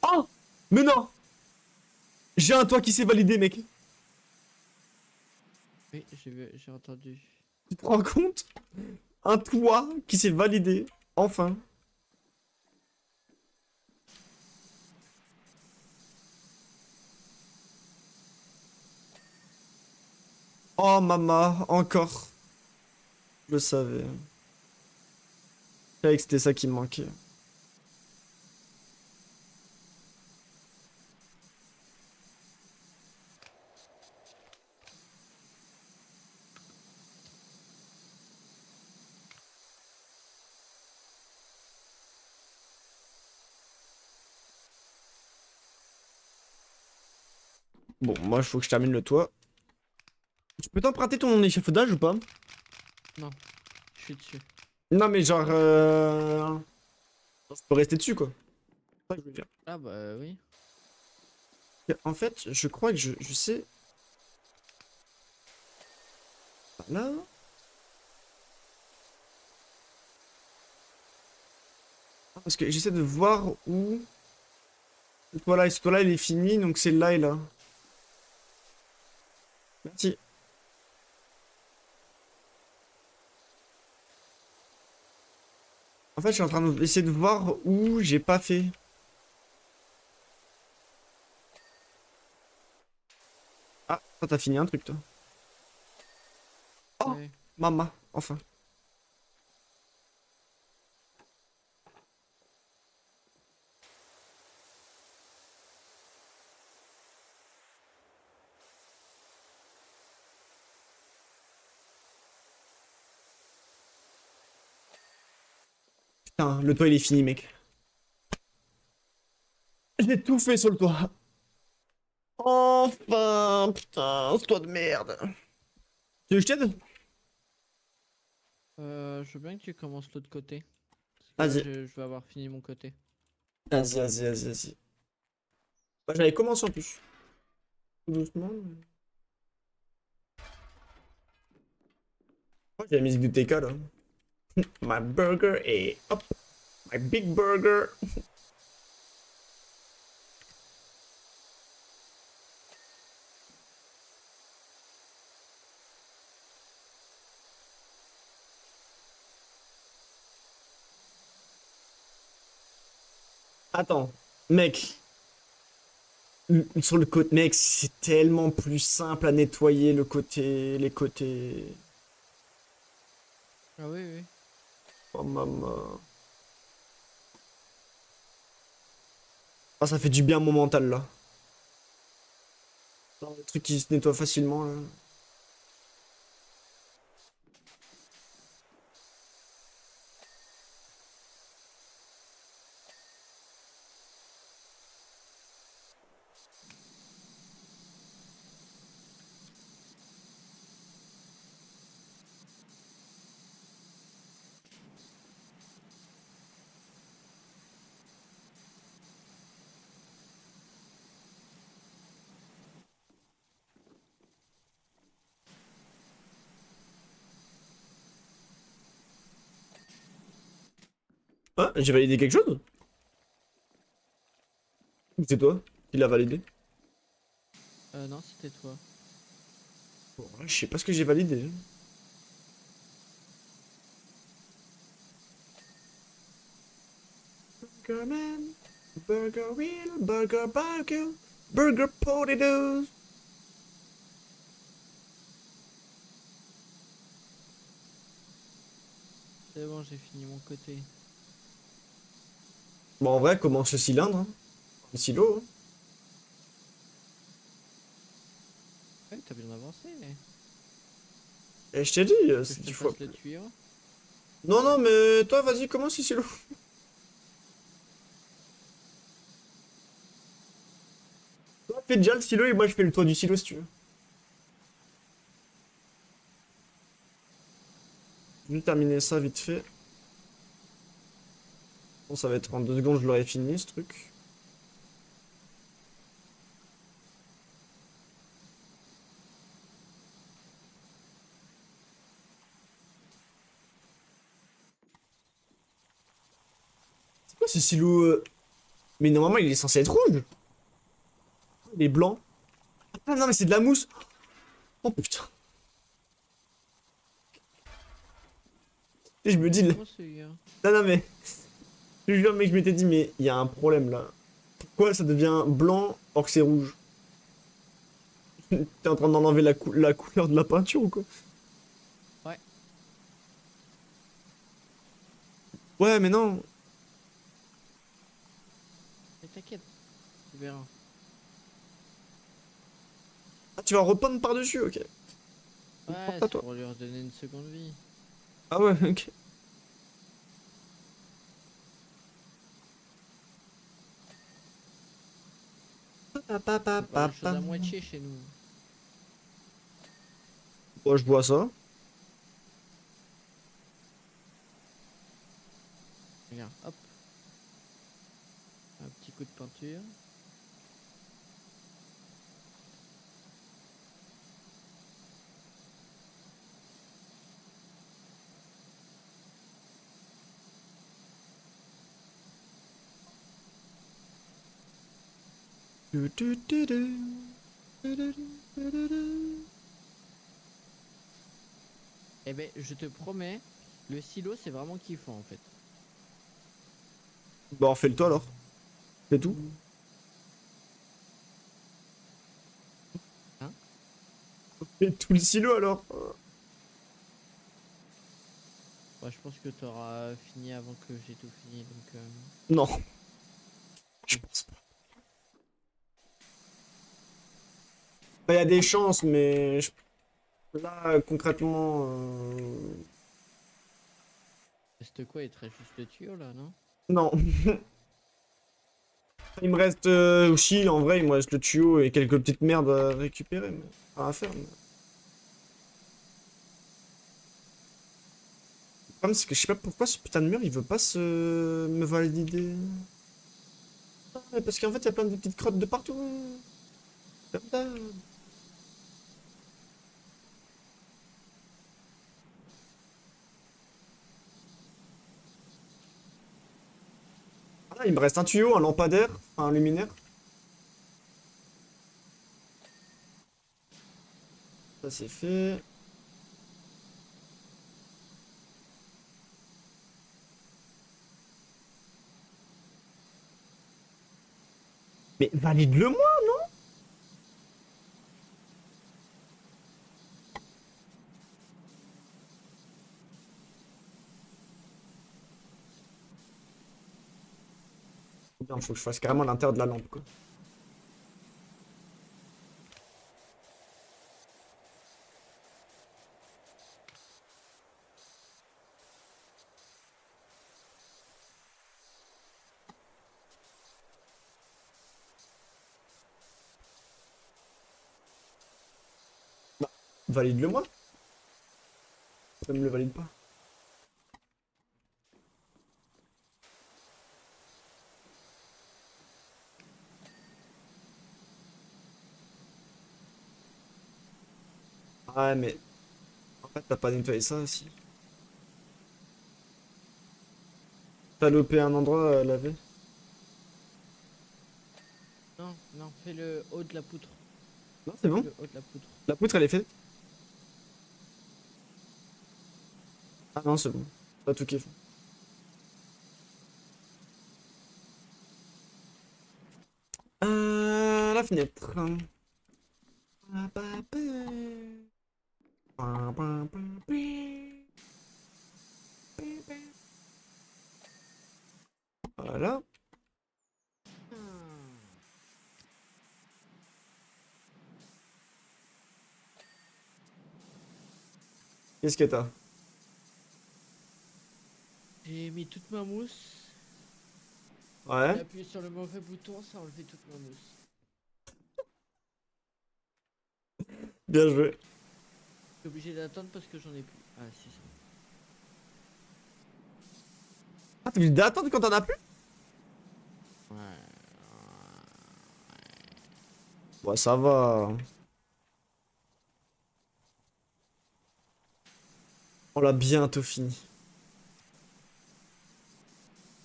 Oh! Mais non! J'ai un toit qui s'est validé, mec. Oui, j'ai entendu. Tu te rends compte? Un toit qui s'est validé. Enfin. Oh, maman, encore. Je le savais. Je savais que c'était ça qui me manquait. Bon, moi, il faut que je termine le toit. Tu peux t'emprunter ton échafaudage ou pas? Non, je suis dessus. Non, mais genre... Je peux rester dessus, quoi. C'est ça que je veux dire. Ah bah oui. En fait, je crois que je sais... Là... Parce que j'essaie de voir où... Ce toit-là, il est fini, donc c'est là et là. Merci. En fait, je suis en train d'essayer de voir où j'ai pas fait. Ah, toi, t'as fini un truc, toi. Oh, Ouais. maman, enfin. Putain, le toit, il est fini, mec. J'ai tout fait sur le toit. Enfin, putain, ce toit de merde. Tu veux que je t'aide? Je veux bien que tu commences l'autre côté. Parce que là, Vas-y, je vais avoir fini mon côté. vas-y. Bah, j'avais commencé en plus. Tout doucement. Moi, j'ai la musique de TK, là. My burger est hop. My big burger. Attends, mec, sur le côté, mec, c'est tellement plus simple à nettoyer le côté, les côtés. Ah oui, oui. Oh maman. Ah, ça fait du bien à mon mental là. Genre, le truc qui se nettoie facilement là. Ah, j'ai validé quelque chose? Ou c'est toi qui l'as validé? Non, c'était toi. Bon, je sais pas ce que j'ai validé. Burger Man, Burger Wheel, Burger Barbecue, Burger Potatoes. C'est bon, j'ai fini mon côté. Bon, en vrai, comment ce cylindre, hein? Le silo, hein. Ouais, t'as bien avancé. Et je t'ai dit, Que je c'est te 10 fois fasse le plus. tuyau. Non, non, mais toi, vas-y, commence ce silo. Toi, fais déjà le silo et moi, je fais le toit du silo si tu veux. Je vais terminer ça vite fait. Bon, ça va être en 2 secondes, je l'aurai fini ce truc. C'est quoi ce silo Mais normalement, il est censé être rouge. Il est blanc. Ah non, mais c'est de la mousse. Oh putain. Et je me dis, là- Comment celui-là? non, non, mais je te jure, mec, je m'étais dit, mais il y a un problème là. Pourquoi ça devient blanc or que c'est rouge? T'es en train d'en enlever la couleur de la peinture ou quoi? Ouais, Ouais, mais non. mais t'inquiète, tu verras. Ah, tu vas repeindre par-dessus, ok. Ouais, Porte à c'est toi. pour lui redonner une seconde vie. Ah ouais, ok. Pa, pa, pa, On parle pa, de pa. choses à moitié chez nous. Bon, je vois ça. Regarde, hop, un petit coup de peinture. Du, du, du, du. Du, du, du, du, du. Eh ben, je te promets, le silo, c'est vraiment kiffant en fait. Bon, fais-le toi alors. C'est tout. Hein? Fais tout le silo alors. Ouais, je pense que t'auras fini avant que j'ai tout fini, donc... Non, je si. pense pas. Bah, y a des chances, mais là, concrètement, Reste quoi? Il te reste juste le tuyau là, non? non. Il me reste aussi, en vrai, il me reste le tuyau et quelques petites merdes à récupérer, mais pas à faire. Mais... Le problème, c'est que je sais pas pourquoi ce putain de mur, il veut pas me valider. Ah, mais parce qu'en fait, il y a plein de petites crottes de partout. Comme ça. Ah, il me reste un tuyau, un lampadaire, un luminaire. Ça, c'est fait. Mais valide-le-moi! Bien, faut que je fasse carrément l'intérieur de la lampe, quoi. Bah, valide-le-moi. Ça me le valide pas. Ouais, mais en fait, t'as pas nettoyé ça aussi. T'as loupé un endroit à laver. Non, non, fais le haut de la poutre. Non, c'est Fais bon. le haut de la poutre. La poutre, elle est faite. Ah non, c'est bon. Pas tout qui est fait. La fenêtre. Voilà. Qu'est-ce que t'as? J'ai mis toute ma mousse. J'ai Ouais, appuyé sur le mauvais bouton, ça a enlevé toute ma mousse. bien joué. Je suis obligé d'attendre parce que j'en ai plus. Ah, si, ça. Ah, t'es obligé d'attendre quand t'en as plus? Ouais. Ouais, ça va. On l'a bientôt fini.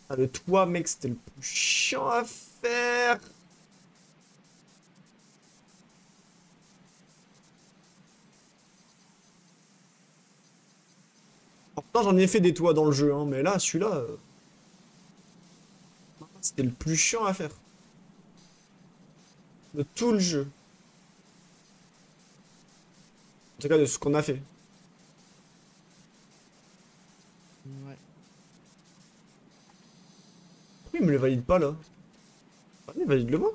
Ah, le toit, mec, c'était le plus chiant à faire. Pourtant, j'en ai fait des toits dans le jeu, hein, mais là, celui-là, c'était le plus chiant à faire. De tout le jeu. En tout cas, de ce qu'on a fait. Ouais. Pourquoi il me le valide pas, là? Allez, valide-le-moi.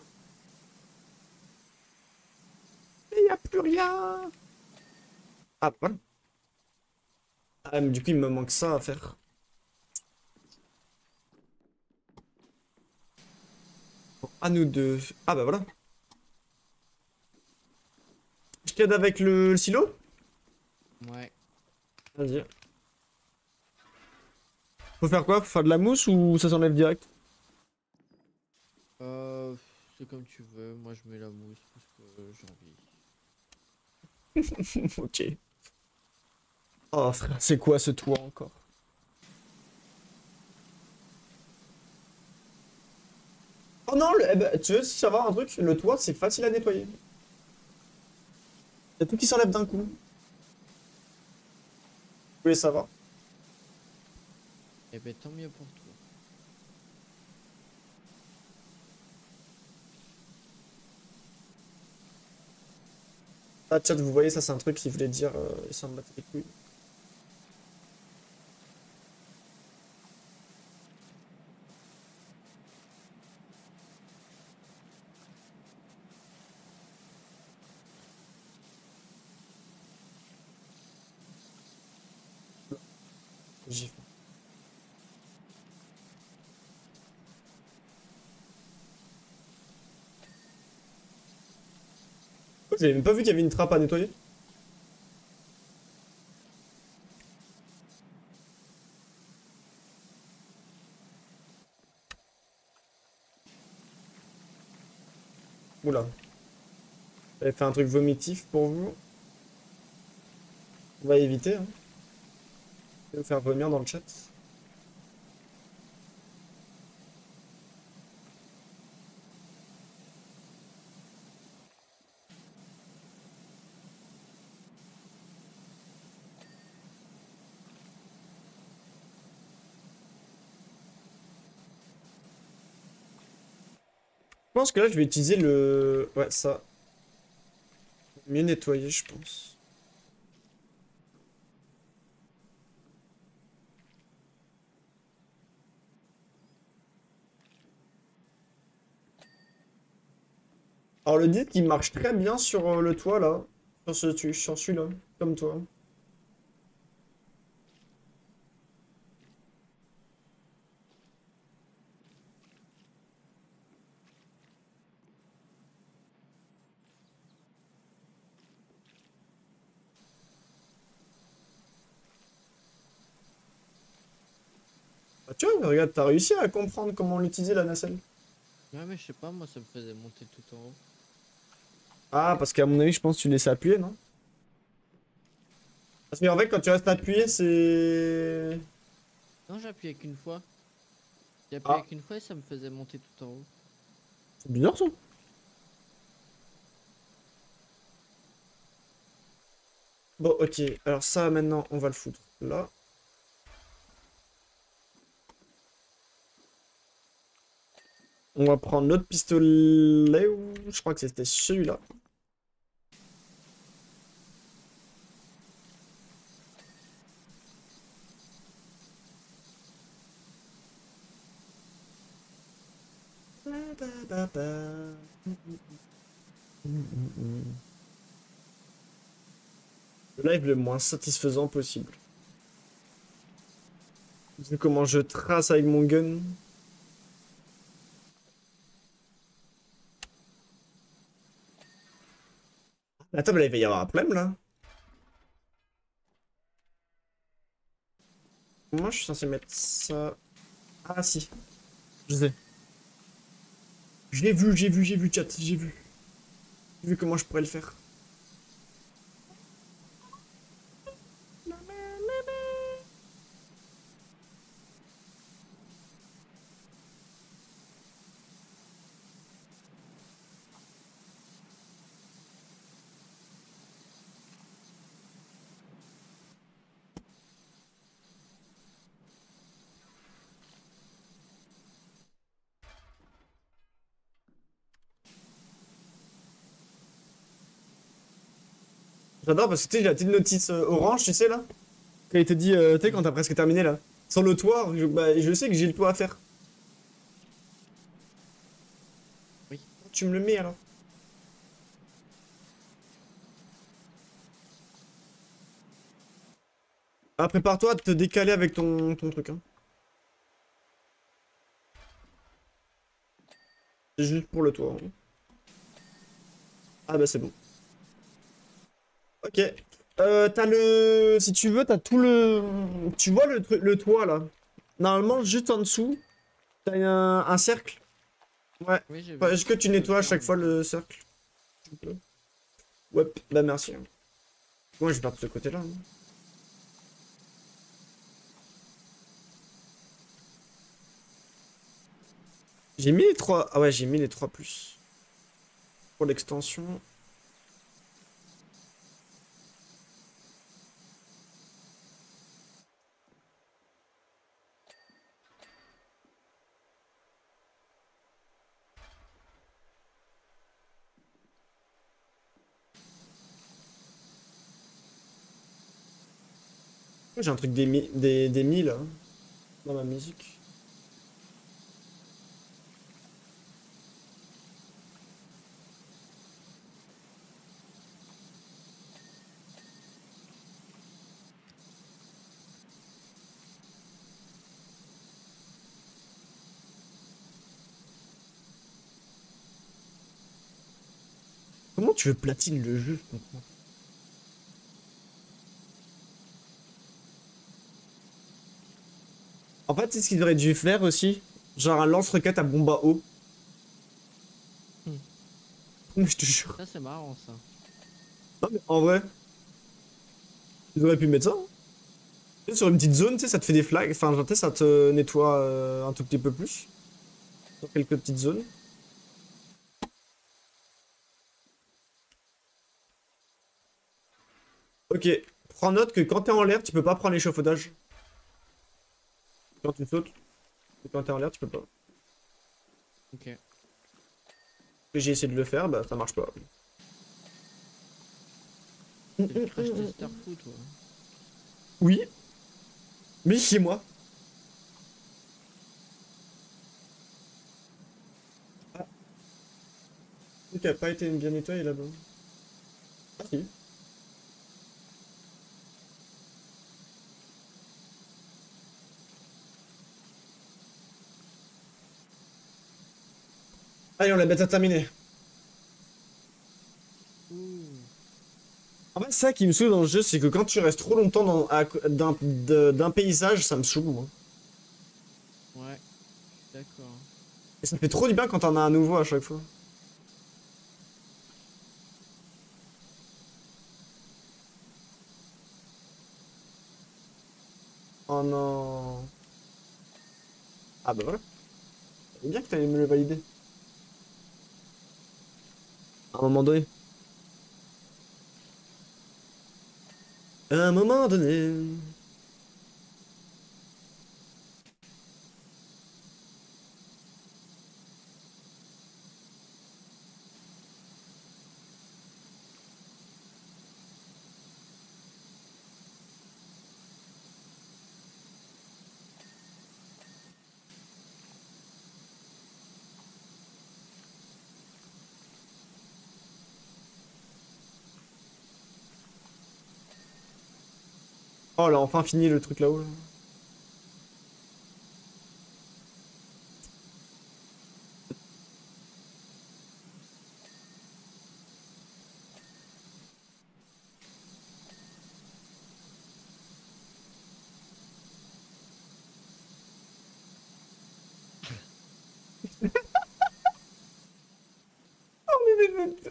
Il y a plus rien. Ah, voilà. Ah, mais du coup, il me manque ça à faire. Bon, à nous deux. Ah, bah voilà. Je t'aide avec le silo? Ouais. Vas-y. Faut faire quoi? Faut faire de la mousse ou ça s'enlève direct? Euh, c'est comme tu veux. Moi, je mets la mousse parce que j'ai envie. Ok. Oh, frère, c'est quoi ce toit encore? Oh non, eh ben, tu veux savoir un truc? Le toit, c'est facile à nettoyer. Y a tout qui s'enlève d'un coup. Vous voulez savoir? Eh ben, tant mieux pour toi. Ah, chat, vous voyez, ça, c'est un truc qui voulait dire. Il s'en battait les couilles. J'ai fait. Oh, j'avais même pas vu qu'il y avait une trappe à nettoyer. Oula. J'avais fait un truc vomitif pour vous. On va éviter, hein. Je vais vous faire vomir dans le chat. pense que là, je vais utiliser le... Ouais, ça. Mieux nettoyer, je pense. Alors, le disque, il marche très bien sur le toit, là. Sur celui-là, comme toi. Bah, tu vois, regarde, t'as réussi à comprendre comment l'utiliser, la nacelle. Ouais, mais je sais pas, moi ça me faisait monter tout en haut. Ah, parce qu'à mon avis, je pense que tu laissais appuyer, non? Parce qu'en fait, quand tu restes appuyé, c'est... Non, j'ai appuyé qu'une fois. J'ai appuyé Ah, qu'une fois et ça me faisait monter tout en haut. c'est bizarre, ça. Bon, ok. Alors ça, maintenant, on va le foutre là. On va prendre notre pistolet. Je crois que c'était celui-là. Le live le moins satisfaisant possible. Vu comment je trace avec mon gun. Attends, mais là, il va y avoir un problème là. Moi, je suis censé mettre ça. Ah, si. Je sais. J'ai vu, chat. J'ai vu. J'ai vu comment je pourrais le faire. J'adore parce que tu sais, j'ai la petite notice orange, tu sais là. Quand il te dit, tu sais, quand Oui. t'as presque terminé là. Sur le toit, bah, je sais que j'ai le toit à faire. Oui. Tu me le mets alors. Ah, prépare-toi à te décaler avec ton truc. Hein. C'est juste pour le toit. Hein. Ah bah c'est bon. Ok. T'as le... Si tu veux, t'as tout le... Tu vois le toit là. Normalement, juste en dessous, t'as un cercle. Ouais. Oui, j'ai Enfin, vu. est-ce que tu Je peux nettoies à faire en chaque même fois temps. le cercle? Ouais, bah merci. Hein. Moi, je vais faire de ce côté-là. Hein. J'ai mis les trois... Ah ouais, j'ai mis les trois plus. Pour l'extension. J'ai un truc des mi là. Dans ma musique. Comment tu veux platine le jeu, je comprends. En fait, c'est ce qu'ils auraient dû faire aussi. Genre un lance-roquette à bombe à eau. Hmm. Je te jure. Ça, c'est marrant ça. Non, mais en vrai, ils auraient pu mettre ça. Hein. Tu sais, sur une petite zone, tu sais, ça te fait des flags. Enfin, genre, tu sais, ça te nettoie un tout petit peu plus. Sur quelques petites zones. Ok. Prends note que quand t'es en l'air, tu peux pas prendre l'échafaudage. Quand tu sautes, et quand t'es en l'air, tu peux pas. Ok. J'ai essayé de le faire, bah ça marche pas. C'est le crash tester fou, toi. Oui, mais c'est moi. Ah, le truc a pas été bien nettoyé là-bas. Ah si. Allez, on l'a bête à terminer. Ouh. En fait, ça qui me saoule dans le jeu, c'est que quand tu restes trop longtemps d'un paysage, ça me saoule, moi. Ouais, je suis d'accord. Et ça fait trop du bien quand t'en as un nouveau à chaque fois. Oh non. Ah bah voilà. C'est bien que t'allais me le valider. À un moment donné. À un moment donné. Oh, elle a enfin fini le truc là-haut. Là.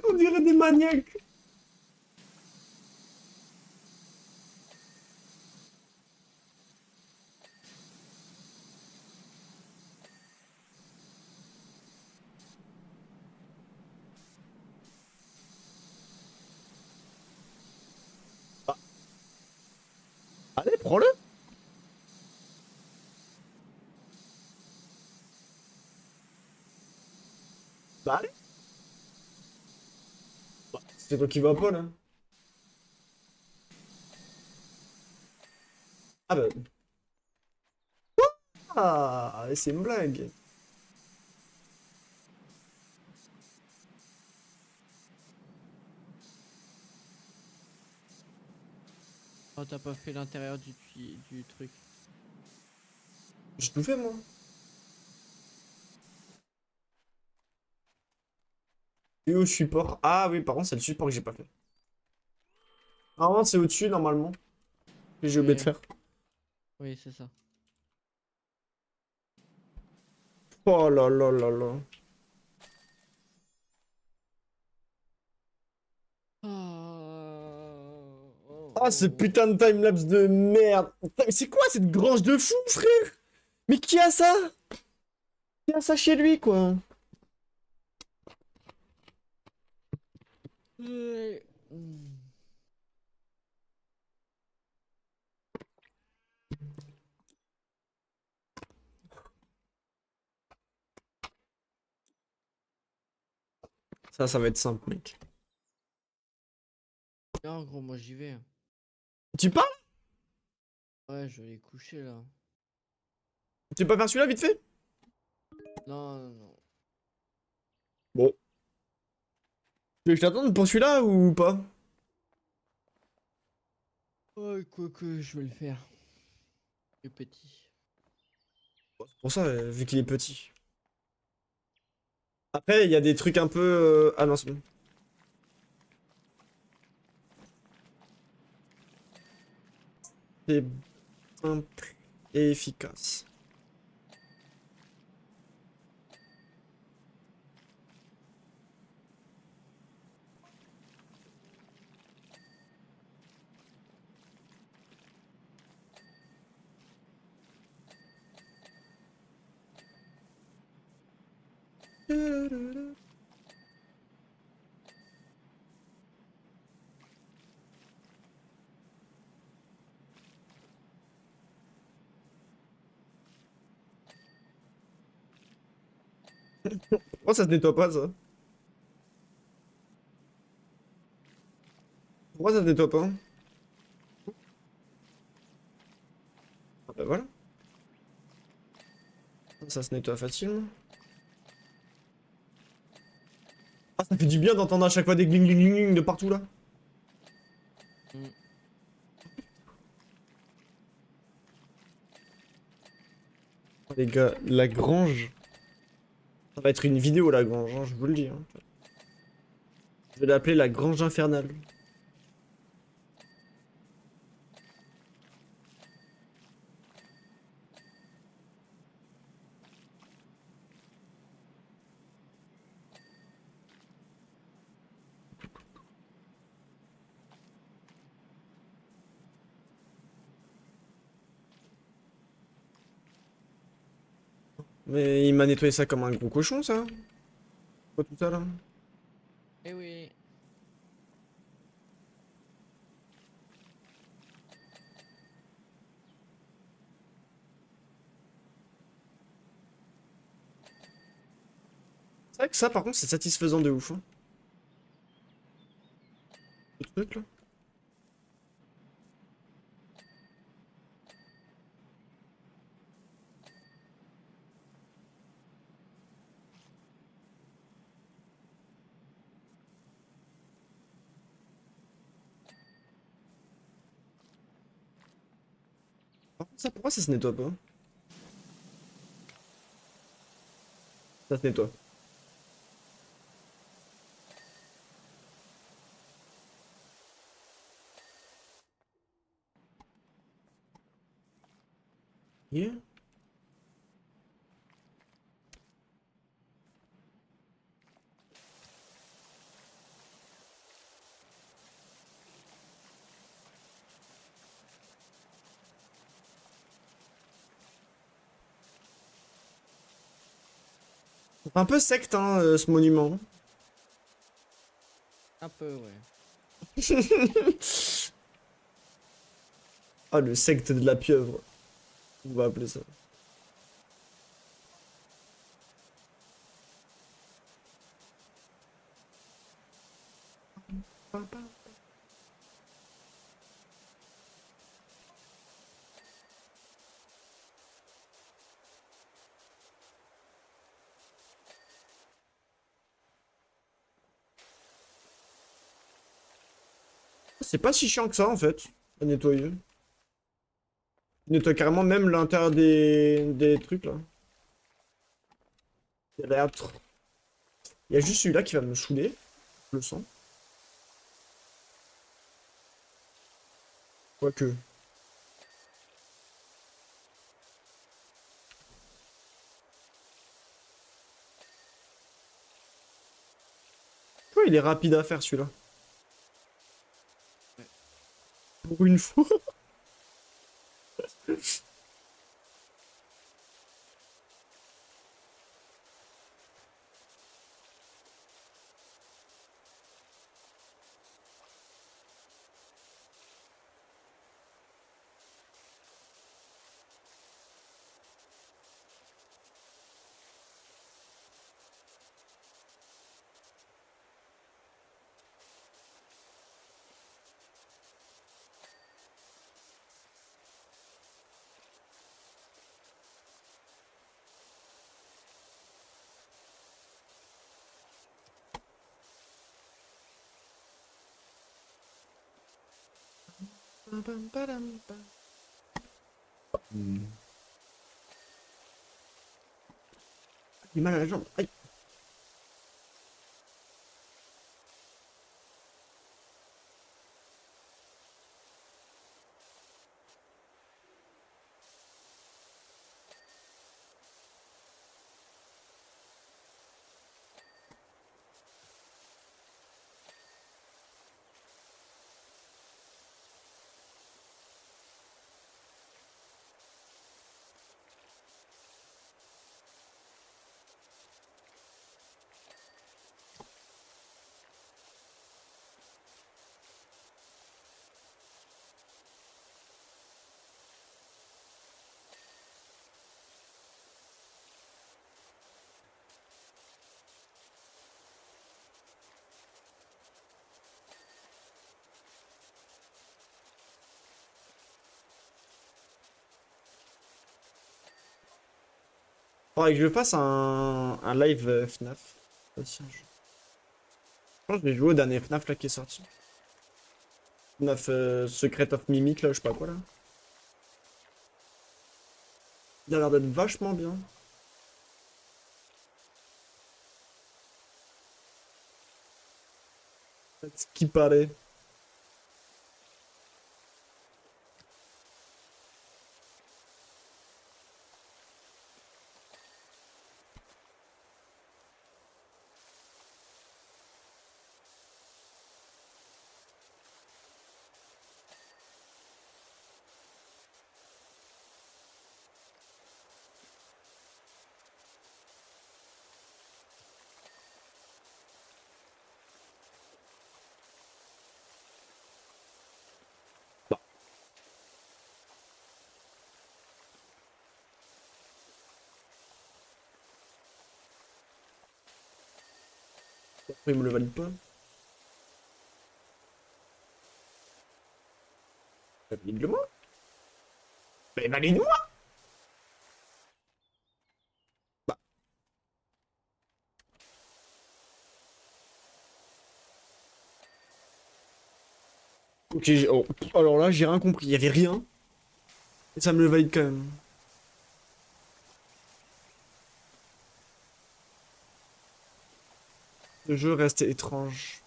On dirait des maniaques. Ah, allez, prends-le. Bah allez. Bah, c'est toi qui vas pas là. Ah bah. Ah, c'est une blague. Oh, t'as pas fait l'intérieur du truc. J'ai tout fait moi. Et au support. Ah oui, par contre, c'est le support que j'ai pas fait. Normalement, c'est au-dessus, normalement. Que j'ai oublié de Oui, faire. oui, c'est ça. Oh là là là là. Ah, ce Oh. putain de timelapse de merde. Putain, mais c'est quoi cette grange de fou, frère? Mais qui a ça? Qui a ça chez lui, quoi? Hmm. Ça va être simple, mec. Non, gros, moi j'y vais. Tu parles? Ouais, je vais aller coucher là. Tu veux pas faire celui-là, vite fait? Non, non, non. Bon. Tu veux que je t'attende pour celui-là ou pas? Oh, quoi que je vais le faire. Le petit. Pour ça, vu qu'il est petit. Après, il y a des trucs un peu... Ah non, c'est bon. C'est simple et efficace. Pourquoi ça se nettoie pas, ça? Pourquoi ça se nettoie pas? Ah bah voilà. Ça se nettoie facilement. Ah, ça fait du bien d'entendre à chaque fois des gling gling gling gling de partout là. Mm. Les gars, la grange. Ça va être une vidéo la grange, hein, je vous le dis. Hein. Je vais l'appeler la grange infernale. Mais il m'a nettoyé ça comme un gros cochon ça. Quoi tout ça là? Eh oui. C'est vrai que ça par contre c'est satisfaisant de ouf. Hein. Ce truc là. Par contre ça pourquoi ça se nettoie pas? Ça se nettoie. Yeah. C'est un peu secte hein, ce monument. Un peu, ouais. Ah le secte de la pieuvre. On va appeler ça. C'est pas si chiant que ça en fait, à nettoyer. Il nettoie carrément même l'intérieur des trucs là. Il a l'air Il y a juste celui-là qui va me saouler, je le sens. Quoique. Ouais, il est rapide à faire celui-là. Ouais. Pour une fois. Hmm. J'ai mal à la jambe. Aïe. Faudrait que je fasse un live FNAF. Aussi, un jeu. Je pense que je vais jouer au dernier FNAF là qui est sorti. FNAF Secret of Mimic là, je sais pas quoi là. Il a l'air d'être vachement bien. Ce qui paraît. Bah, pourquoi il me le valide pas? Valide-le-moi. Mais valide-moi! Bah, ok, oh, alors là, j'ai rien compris. Il y avait rien. Et ça me le valide quand même. Le jeu reste étrange.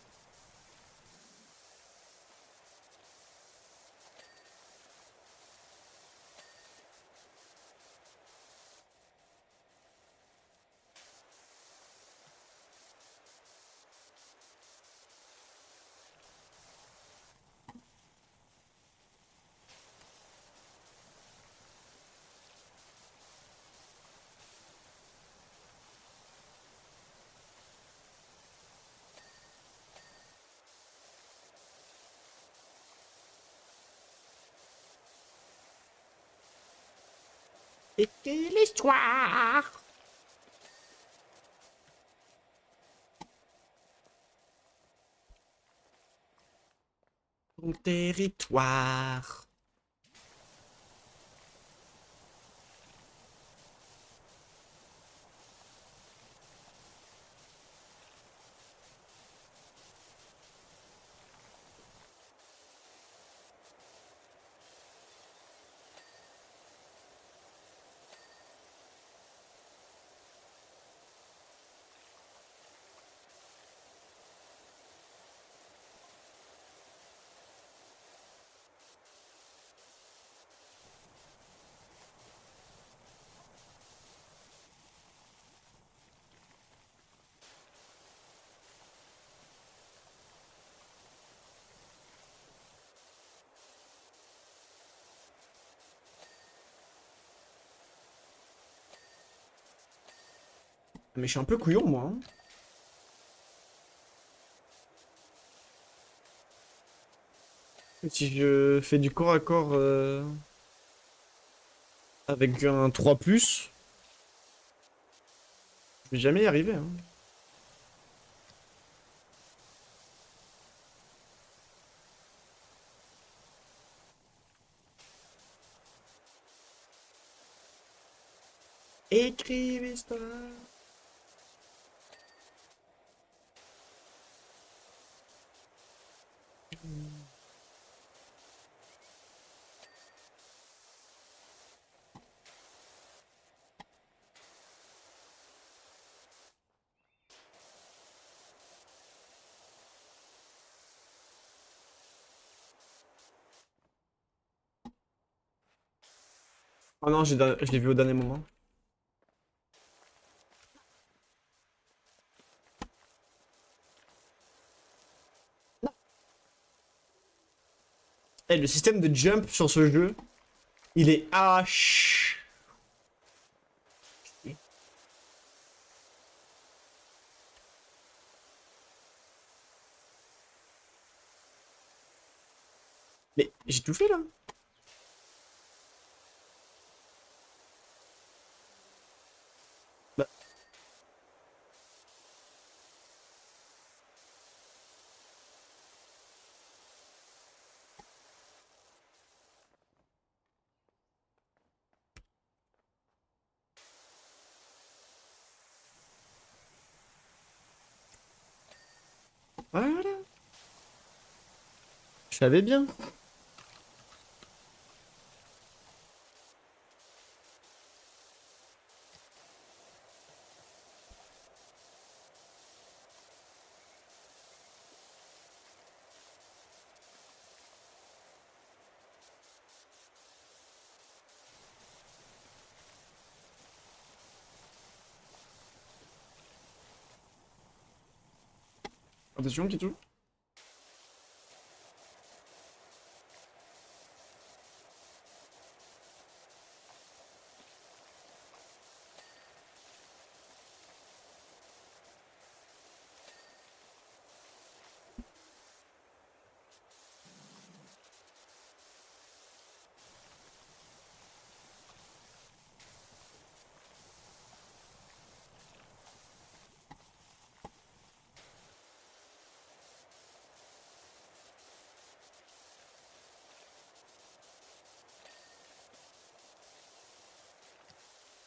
Et quelle histoire! Ton territoire. Mais je suis un peu couillon, moi, hein. Si je fais du corps à corps avec un 3+, je vais jamais y arriver, hein. Écrivez l'histoire. Oh non, je l'ai vu au dernier moment. Eh, le système de jump sur ce jeu, il est H. Mais j'ai tout fait là. Bah, Voilà. Je savais bien. Attention, petit tout.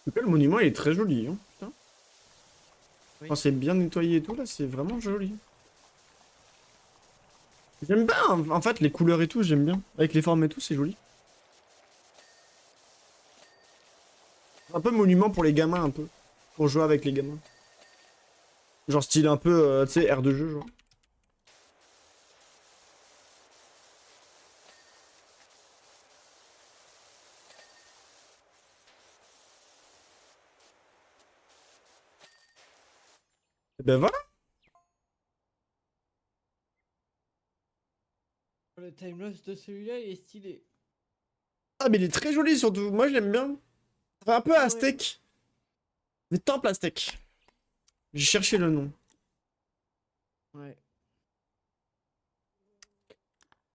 En tout cas, le monument il est très joli. Hein. Putain. Oui. Quand c'est bien nettoyé et tout, là, c'est vraiment joli. J'aime bien, en fait, les couleurs et tout, j'aime bien. Avec les formes et tout, c'est joli. Un peu monument pour les gamins, un peu. Pour jouer avec les gamins. Genre style un peu, tu sais, air de jeu, genre. Et ben voilà. Le timelapse de celui-là, il est stylé. Ah, mais il est très joli, surtout. Moi, je l'aime bien. Ça fait un peu Ouais. aztèque. Des temples aztèques. J'ai cherché le nom. Ouais.